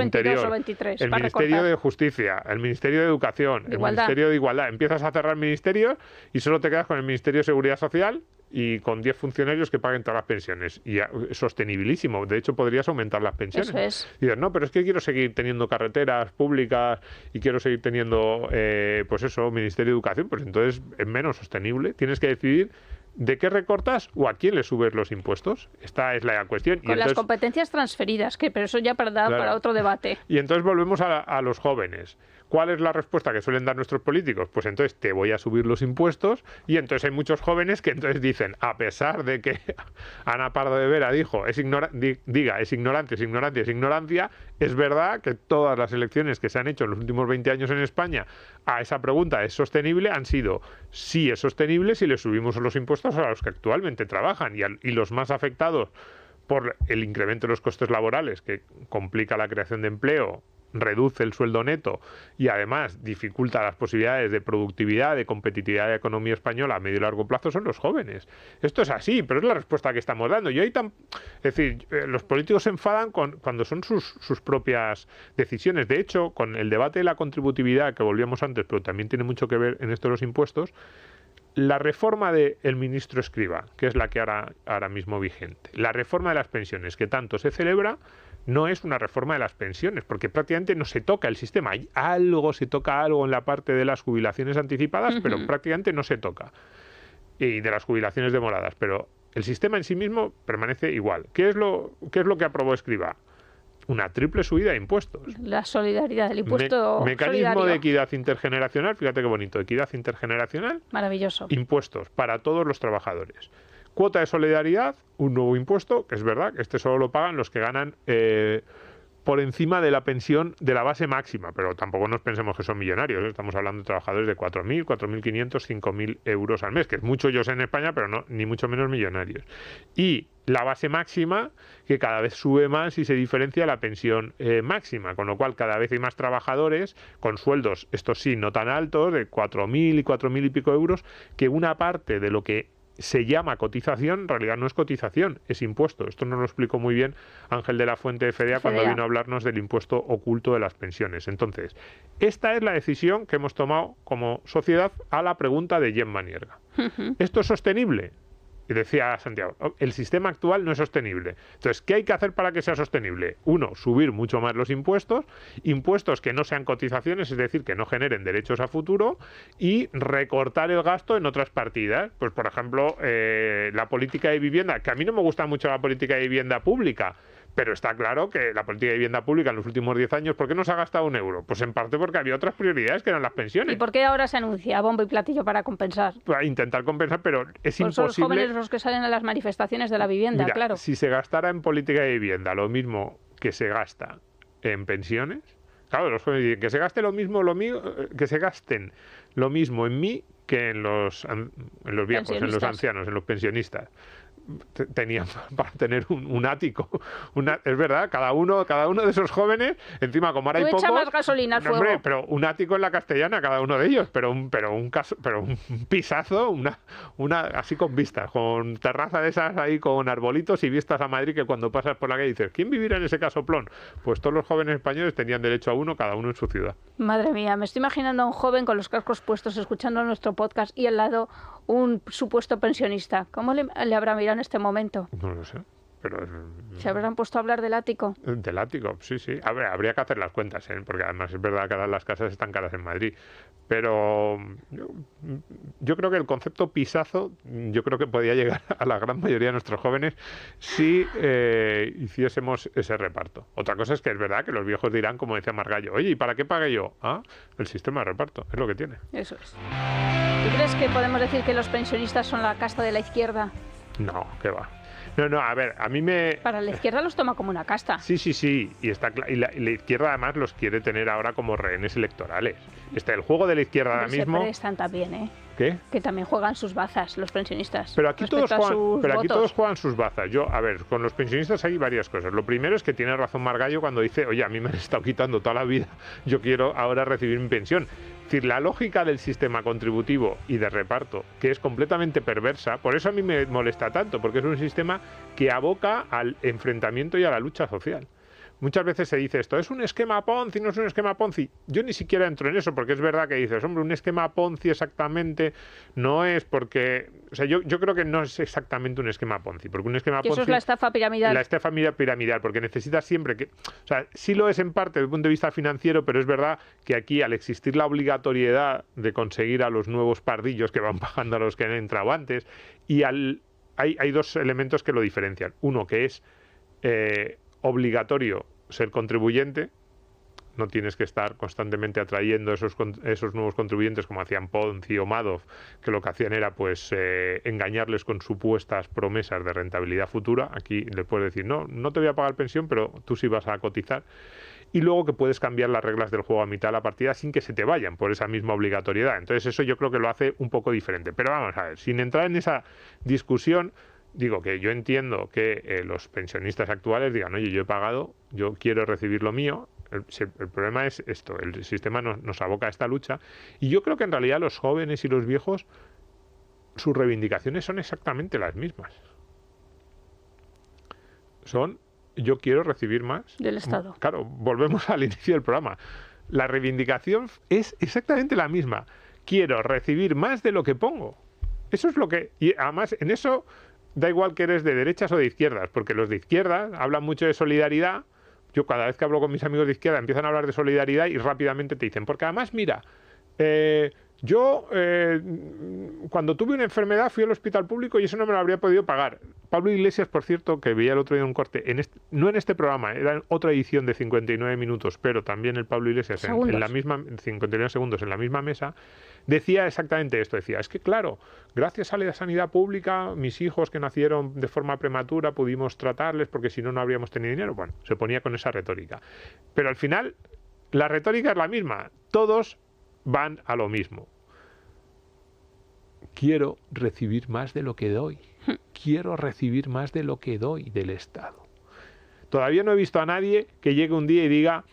Interior, o 23 el Ministerio de Justicia, el Ministerio de Educación, el Ministerio de Igualdad. Empiezas a cerrar ministerios y solo te quedas con el Ministerio de Seguridad Social y con 10 funcionarios que paguen todas las pensiones. Y sostenibilísimo. De hecho, podrías aumentar las pensiones. Eso es. Y dices, no, pero es que quiero seguir teniendo carreteras públicas y quiero seguir teniendo, pues eso, Ministerio de Educación. Pues entonces es menos sostenible. Tienes que decidir ¿de qué recortas o a quién le subes los impuestos? Esta es la cuestión. Con entonces, las competencias transferidas, pero eso ya para otro debate. Y entonces volvemos a los jóvenes. ¿Cuál es la respuesta que suelen dar nuestros políticos? Pues entonces te voy a subir los impuestos, y entonces hay muchos jóvenes que entonces dicen, a pesar de que Ana Pardo de Vera dijo, es ignorancia, es verdad que todas las elecciones que se han hecho en los últimos 20 años en España a esa pregunta, ¿es sostenible?, han sido, sí es sostenible si le subimos los impuestos a los que actualmente trabajan, y los más afectados por el incremento de los costes laborales, que complica la creación de empleo, reduce el sueldo neto y además dificulta las posibilidades de productividad, de competitividad de la economía española a medio y largo plazo, son los jóvenes. Esto es así, pero es la respuesta que estamos dando. Es decir, los políticos se enfadan cuando son sus propias decisiones. De hecho, con el debate de la contributividad que volvíamos antes, pero también tiene mucho que ver en esto de los impuestos, la reforma del ministro Escrivá, que es la que ahora mismo vigente, la reforma de las pensiones, que tanto se celebra, no es una reforma de las pensiones, porque prácticamente no se toca el sistema. Se toca algo en la parte de las jubilaciones anticipadas, pero prácticamente no se toca. Y de las jubilaciones demoradas, pero el sistema en sí mismo permanece igual. ¿Qué es lo que aprobó Escrivá? Una triple subida de impuestos. La solidaridad, el impuesto mecanismo solidario. de equidad intergeneracional, fíjate qué bonito, equidad intergeneracional. Maravilloso. Impuestos para todos los trabajadores. Cuota de solidaridad, un nuevo impuesto, que es verdad, que este solo lo pagan los que ganan por encima de la pensión de la base máxima, pero tampoco nos pensemos que son millonarios, ¿eh? Estamos hablando de trabajadores de 4.000, 4.500, 5.000 euros al mes, que es mucho yo sé en España, pero no, ni mucho menos millonarios. Y la base máxima, que cada vez sube más y se diferencia la pensión máxima, con lo cual cada vez hay más trabajadores con sueldos, estos sí, no tan altos, de 4.000 y 4.000 y pico euros, que una parte de lo que se llama cotización, en realidad no es cotización, es impuesto. Esto nos lo explicó muy bien Ángel de la Fuente de FEDEA cuando vino a hablarnos del impuesto oculto de las pensiones. Entonces, esta es la decisión que hemos tomado como sociedad a la pregunta de Gemma Nierga. ¿Esto es sostenible? Y decía Santiago, el sistema actual no es sostenible. Entonces, ¿qué hay que hacer para que sea sostenible? Uno, subir mucho más los impuestos que no sean cotizaciones, es decir, que no generen derechos a futuro, y recortar el gasto en otras partidas. Pues, por ejemplo, la política de vivienda, que a mí no me gusta mucho la política de vivienda pública, pero está claro que la política de vivienda pública en los últimos 10 años, ¿por qué no se ha gastado un euro? Pues en parte porque había otras prioridades que eran las pensiones. ¿Y por qué ahora se anuncia bombo y platillo para compensar? Para intentar compensar, pero es imposible. Son los jóvenes los que salen a las manifestaciones de la vivienda, Mira, claro. Si se gastara en política de vivienda lo mismo que se gasta en pensiones, claro, los jóvenes dicen que se gaste que se gasten lo mismo en mí que en los viejos, en los ancianos, en los pensionistas. Tenían para tener un ático. Es verdad, cada uno de esos jóvenes, encima como ahora hay pocos, echa más gasolina al fuego. Hombre, pero un ático en la Castellana, cada uno de ellos, pero un pisazo, una así con vistas, con terraza de esas ahí con arbolitos y vistas a Madrid, que cuando pasas por la calle dices, ¿quién vivirá en ese casoplón? Pues todos los jóvenes españoles tenían derecho a uno, cada uno en su ciudad. Madre mía, me estoy imaginando a un joven con los cascos puestos escuchando nuestro podcast y al lado un supuesto pensionista. ¿Cómo le habrá mirado en este momento? No lo sé, pero... ¿Se habrán puesto a hablar del ático? Del ático, sí. Habría que hacer las cuentas, ¿eh? Porque además es verdad que ahora las casas están caras en Madrid. Pero yo creo que el concepto pisazo, yo creo que podía llegar a la gran mayoría de nuestros jóvenes si hiciésemos ese reparto. Otra cosa es que es verdad que los viejos dirán, como decía Margallo, oye, ¿y para qué pague yo? El sistema de reparto, es lo que tiene. Eso es. ¿Tú crees que podemos decir que los pensionistas son la casta de la izquierda? No, qué va. No, a ver, a mí Para la izquierda los toma como una casta. Sí, y está y la izquierda además los quiere tener ahora como rehenes electorales. El juego de la izquierda ahora mismo... Se prestan también, ¿eh? ¿Qué? Que también juegan sus bazas los pensionistas. Pero aquí todos juegan sus bazas. Con los pensionistas hay varias cosas. Lo primero es que tiene razón Margallo cuando dice, oye, a mí me han estado quitando toda la vida, yo quiero ahora recibir mi pensión. Es decir, la lógica del sistema contributivo y de reparto, que es completamente perversa, por eso a mí me molesta tanto, porque es un sistema que aboca al enfrentamiento y a la lucha social. Muchas veces se dice esto, es un esquema Ponzi, no es un esquema Ponzi. Yo ni siquiera entro en eso, porque es verdad que dices, hombre, un esquema Ponzi exactamente no es porque... O sea, yo creo que no es exactamente un esquema Ponzi, porque un esquema Ponzi... Eso es la estafa piramidal. La estafa piramidal, porque necesitas siempre que... O sea, sí lo es en parte desde el punto de vista financiero, pero es verdad que aquí, al existir la obligatoriedad de conseguir a los nuevos pardillos que van pagando a los que han entrado antes, y hay dos elementos que lo diferencian. Uno, que es... obligatorio ser contribuyente, no tienes que estar constantemente atrayendo esos nuevos contribuyentes como hacían Ponzi o Madoff, que lo que hacían era pues engañarles con supuestas promesas de rentabilidad futura. Aquí le puedes decir, no te voy a pagar pensión, pero tú sí vas a cotizar. Y luego que puedes cambiar las reglas del juego a mitad de la partida sin que se te vayan por esa misma obligatoriedad. Entonces eso yo creo que lo hace un poco diferente. Pero vamos a ver, sin entrar en esa discusión, digo que yo entiendo que los pensionistas actuales digan, oye, yo he pagado, yo quiero recibir lo mío. El problema es esto, el sistema nos aboca a esta lucha. Y yo creo que en realidad los jóvenes y los viejos, sus reivindicaciones son exactamente las mismas. Yo quiero recibir más del Estado. Claro, volvemos al inicio del programa. La reivindicación es exactamente la misma. Quiero recibir más de lo que pongo. Eso es lo que... Y además, en eso da igual que eres de derechas o de izquierdas, porque los de izquierdas hablan mucho de solidaridad. Yo cada vez que hablo con mis amigos de izquierda empiezan a hablar de solidaridad y rápidamente te dicen, porque además, mira, cuando tuve una enfermedad fui al hospital público y eso no me lo habría podido pagar. Pablo Iglesias, por cierto, que veía el otro día un corte, no en este programa, era en otra edición de 59 minutos, pero también el Pablo Iglesias en la misma 59 segundos en la misma mesa, decía exactamente esto. Decía, es que claro, gracias a la sanidad pública, mis hijos que nacieron de forma prematura pudimos tratarles porque si no, no habríamos tenido dinero. Bueno, se ponía con esa retórica. Pero al final, la retórica es la misma. Todos van a lo mismo. Quiero recibir más de lo que doy. Quiero recibir más de lo que doy del Estado. Todavía no he visto a nadie que llegue un día y diga,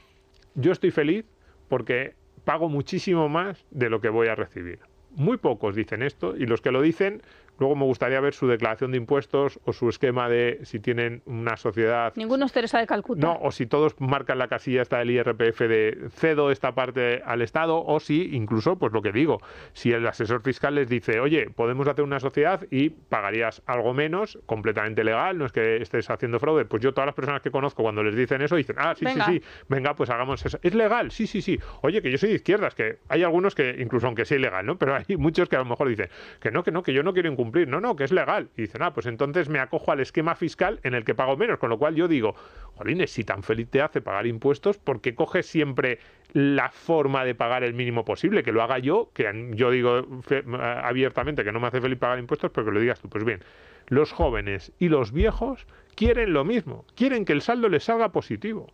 yo estoy feliz porque pago muchísimo más de lo que voy a recibir. Muy pocos dicen esto y los que lo dicen, luego me gustaría ver su declaración de impuestos o su esquema de si tienen una sociedad... Ninguno es Teresa de Calcuta. No, o si todos marcan la casilla esta del IRPF de cedo esta parte al Estado, o si incluso, pues lo que digo, si el asesor fiscal les dice, oye, podemos hacer una sociedad y pagarías algo menos, completamente legal, no es que estés haciendo fraude. Pues yo todas las personas que conozco cuando les dicen eso, dicen, sí, venga, pues hagamos eso. ¿Es legal? Sí. Oye, que yo soy de izquierdas, que hay algunos que, incluso aunque sea ilegal, ¿no? Pero hay muchos que a lo mejor dicen que yo no quiero incumplir. No, que es legal. Y dicen, pues entonces me acojo al esquema fiscal en el que pago menos. Con lo cual yo digo, jolines, si tan feliz te hace pagar impuestos, ¿por qué coges siempre la forma de pagar el mínimo posible? Que lo haga yo, que yo digo abiertamente que no me hace feliz pagar impuestos, pero que lo digas tú. Pues bien, los jóvenes y los viejos quieren lo mismo. Quieren que el saldo les salga positivo.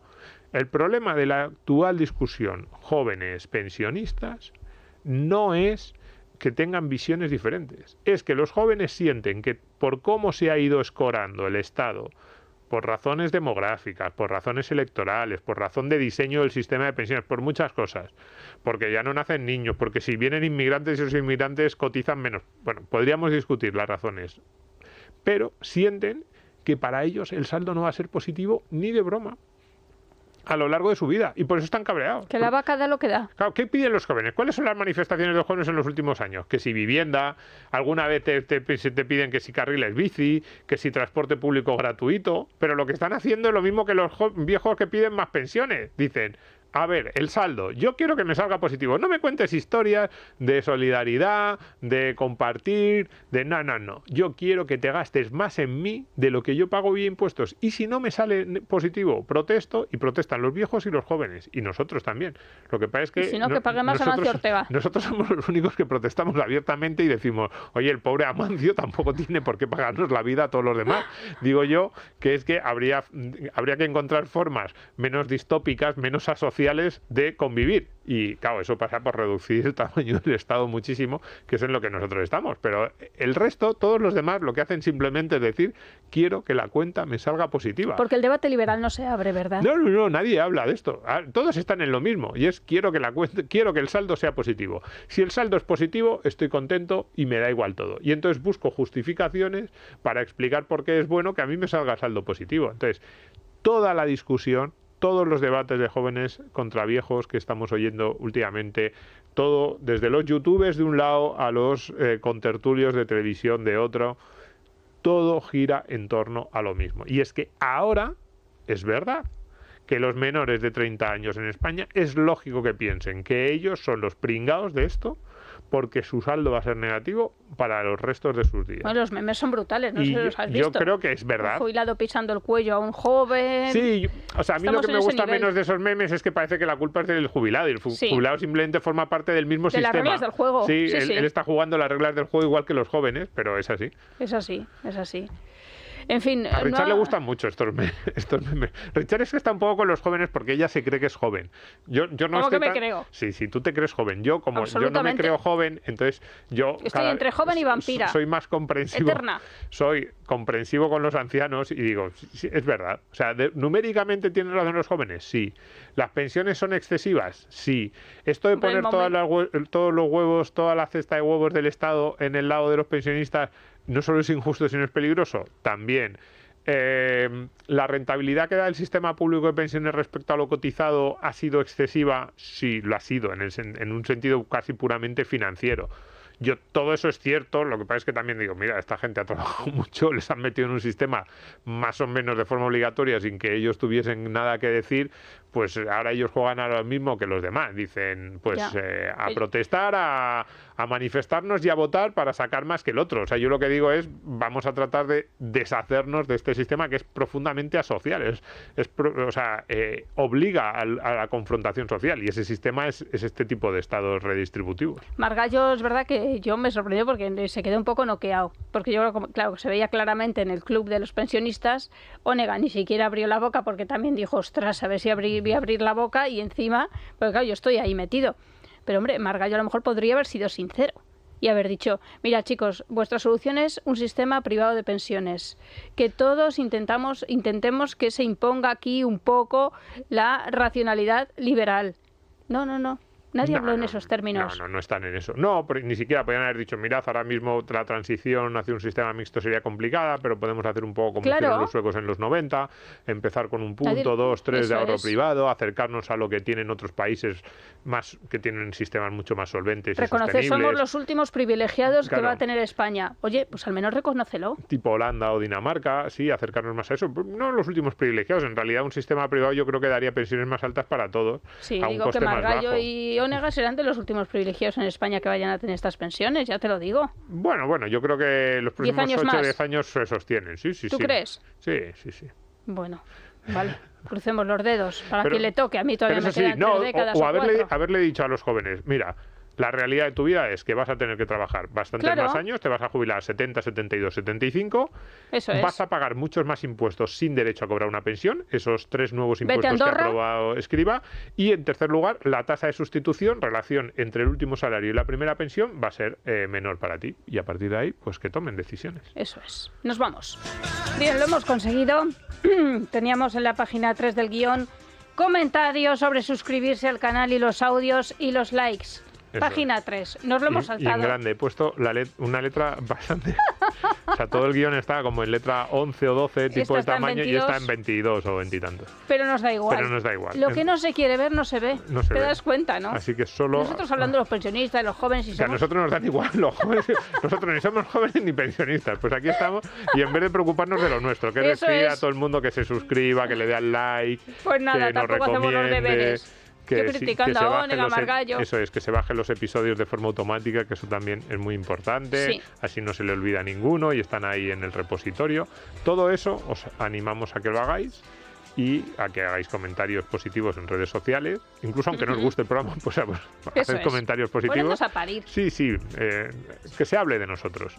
El problema de la actual discusión, jóvenes pensionistas, no es que tengan visiones diferentes. Es que los jóvenes sienten que por cómo se ha ido escorando el Estado, por razones demográficas, por razones electorales, por razón de diseño del sistema de pensiones, por muchas cosas, porque ya no nacen niños, porque si vienen inmigrantes y esos inmigrantes cotizan menos. Bueno, podríamos discutir las razones, pero sienten que para ellos el saldo no va a ser positivo ni de broma a lo largo de su vida, y por eso están cabreados. Que la vaca da lo que da. Claro, ¿qué piden los jóvenes? ¿Cuáles son las manifestaciones de los jóvenes en los últimos años? Que si vivienda, alguna vez te piden que si carriles bici, que si transporte público gratuito, pero lo que están haciendo es lo mismo que los viejos que piden más pensiones. Dicen, a ver, el saldo, yo quiero que me salga positivo. No me cuentes historias de solidaridad, de compartir, de no. Yo quiero que te gastes más en mí de lo que yo pago vía impuestos. Y si no me sale positivo, protesto, y protestan los viejos y los jóvenes. Y nosotros también. Lo que pasa es que... Y si no, que pague más Amancio Ortega. Nosotros somos los únicos que protestamos abiertamente y decimos, oye, el pobre Amancio tampoco tiene por qué pagarnos la vida a todos los demás. Digo yo que es que habría que encontrar formas menos distópicas, menos asociadas de convivir. Y claro, eso pasa por reducir el tamaño del Estado muchísimo, que es en lo que nosotros estamos. Pero el resto, todos los demás, lo que hacen simplemente es decir, quiero que la cuenta me salga positiva. Porque el debate liberal no se abre, ¿verdad? No, nadie habla de esto. Todos están en lo mismo. Y es quiero que el saldo sea positivo. Si el saldo es positivo, estoy contento y me da igual todo. Y entonces busco justificaciones para explicar por qué es bueno que a mí me salga saldo positivo. Entonces, toda la discusión, todos los debates de jóvenes contra viejos que estamos oyendo últimamente, todo, desde los youtubers de un lado a los contertulios de televisión de otro, todo gira en torno a lo mismo. Y es que ahora es verdad que los menores de 30 años en España es lógico que piensen que ellos son los pringados de esto, porque su saldo va a ser negativo para los restos de sus días. Bueno, los memes son brutales, no sé si los has Yo visto. creo que es verdad. Un jubilado pisando el cuello a un joven. Sí, o sea, a mí Estamos lo que me en ese gusta nivel. menos de esos memes es que parece que la culpa es del jubilado y el jubilado simplemente forma parte del mismo sistema. De las reglas del juego. Sí, Sí, él está jugando las reglas del juego igual que los jóvenes, pero es así. Es así, es así. En fin, A Richard le gustan mucho estos memes. Richard es que está un poco con los jóvenes porque ella se cree que es joven. Yo no ¿Cómo estoy que me creo? Sí, tú te crees joven. Yo no me Absolutamente. creo joven, entonces yo... Estoy entre joven y vampira. Soy más comprensivo. Eterna. Soy comprensivo con los ancianos y digo, sí, es verdad. O sea, numéricamente tienen razón los jóvenes, sí. ¿Las pensiones son excesivas? Sí. Esto de poner todos los huevos, toda la cesta de huevos del Estado en el lado de los pensionistas, no solo es injusto, sino es peligroso. También. ¿La rentabilidad que da el sistema público de pensiones respecto a lo cotizado ha sido excesiva? Sí, lo ha sido, en un sentido casi puramente financiero. Todo eso es cierto, lo que pasa es que también digo, mira, esta gente ha trabajado mucho, les han metido en un sistema más o menos de forma obligatoria sin que ellos tuviesen nada que decir, pues ahora ellos juegan a lo mismo que los demás, dicen, pues a protestar, a manifestarnos y a votar para sacar más que el otro. O sea, yo lo que digo es, vamos a tratar de deshacernos de este sistema que es profundamente asocial, obliga a la confrontación social y ese sistema es este tipo de estados redistributivos. Margallo, es verdad que yo me sorprendió porque se quedó un poco noqueado, porque yo, claro, se veía claramente en el club de los pensionistas, Onega ni siquiera abrió la boca porque también dijo, ostras, a ver si voy a abrir la boca y encima, porque claro, yo estoy ahí metido. Pero hombre, Margallo a lo mejor podría haber sido sincero y haber dicho, mira chicos, vuestra solución es un sistema privado de pensiones, que todos intentemos que se imponga aquí un poco la racionalidad liberal. No. Nadie habló en esos términos. No están en eso. No, pero ni siquiera podían haber dicho, mirad, ahora mismo la transición hacia un sistema mixto sería complicada, pero podemos hacer un poco como hicieron los suecos en los 90, empezar con un punto, 2, 3 de ahorro privado, acercarnos a lo que tienen otros países más que tienen sistemas mucho más solventes y sostenibles. Somos los últimos privilegiados que va a tener España. Oye, pues al menos reconócelo. Tipo Holanda o Dinamarca, sí, acercarnos más a eso. No los últimos privilegiados, en realidad un sistema privado yo creo que daría pensiones más altas para todos. Sí, digo que Margallo y Onega serán de los últimos privilegiados en España que vayan a tener estas pensiones, ya te lo digo. Bueno, yo creo que los próximos 8 o 10 años se sostienen, sí. ¿Tú crees? Sí. Bueno, vale, crucemos los dedos para que le toque, a mí todavía me quedan 3 décadas o haberle dicho a los jóvenes, mira, la realidad de tu vida es que vas a tener que trabajar bastantes más años, te vas a jubilar a 70, 72, 75, vas a pagar muchos más impuestos sin derecho a cobrar una pensión, esos 3 nuevos impuestos que ha aprobado Escrivá, y en tercer lugar, la tasa de sustitución, relación entre el último salario y la primera pensión, va a ser menor para ti, y a partir de ahí, pues que tomen decisiones. Eso es. Nos vamos. Bien, lo hemos conseguido. Teníamos en la página 3 del guión comentarios sobre suscribirse al canal y los audios y los likes. Página 3, nos lo hemos saltado. Y en grande, he puesto una letra bastante... O sea, todo el guión está como en letra 11 o 12, tipo de tamaño, y está en 22 o 20 y tantos. Pero nos da igual. Lo que no se quiere ver, no se ve. Te das cuenta, ¿no? Así que solo... Nosotros hablando de los pensionistas, de los jóvenes... a nosotros nos dan igual los jóvenes. Nosotros ni somos jóvenes ni pensionistas. Pues aquí estamos, y en vez de preocuparnos de lo nuestro, que decir a todo el mundo que se suscriba, que le dé al like, pues nada, que nos recomiende, hacemos los deberes. Yo criticando a Onega, Margallo. Eso es, que se bajen los episodios de forma automática, que eso también es muy importante. Sí. Así no se le olvida a ninguno y están ahí en el repositorio. Todo eso os animamos a que lo hagáis y a que hagáis comentarios positivos en redes sociales. Incluso aunque no os guste el programa, pues haced comentarios positivos. Ponemos a parir. Sí, que se hable de nosotros.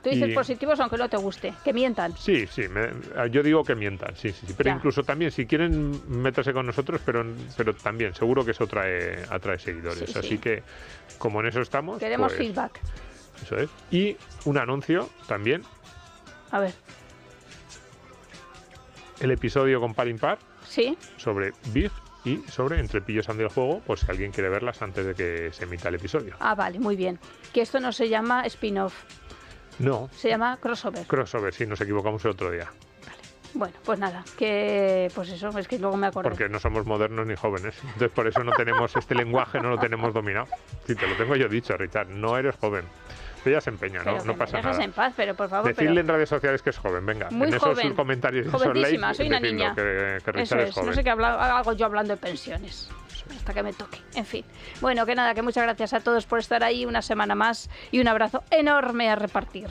Tú dices positivos aunque no te guste, que mientan. Sí, yo digo que mientan, sí. Pero incluso también, si quieren meterse con nosotros, pero también, seguro que eso atrae seguidores. Sí, así que, como en eso estamos... Queremos feedback. Eso es. Y un anuncio también. A ver. El episodio con Par Impar sobre Big y sobre Entre pillos ande el juego, por si alguien quiere verlas antes de que se emita el episodio. Vale, muy bien. Que esto no se llama spin-off. No. Se llama crossover. Crossover, sí, nos equivocamos el otro día. Vale. Bueno, pues nada, que pues eso, es que luego me acordé. Porque no somos modernos ni jóvenes. Entonces por eso no tenemos este lenguaje, no lo tenemos dominado. Sí, te lo tengo yo dicho, Richard, no eres joven. ella se empeña, no pasa nada. En paz, pero por favor. Decirle en redes sociales que es joven, venga. Muy en joven. esos comentarios, Jovencísima, esos likes, soy una niña. Que Richard es joven. No sé qué hago yo hablando de pensiones. Hasta que me toque. En fin. Bueno, que nada, que muchas gracias a todos por estar ahí una semana más y un abrazo enorme a repartir.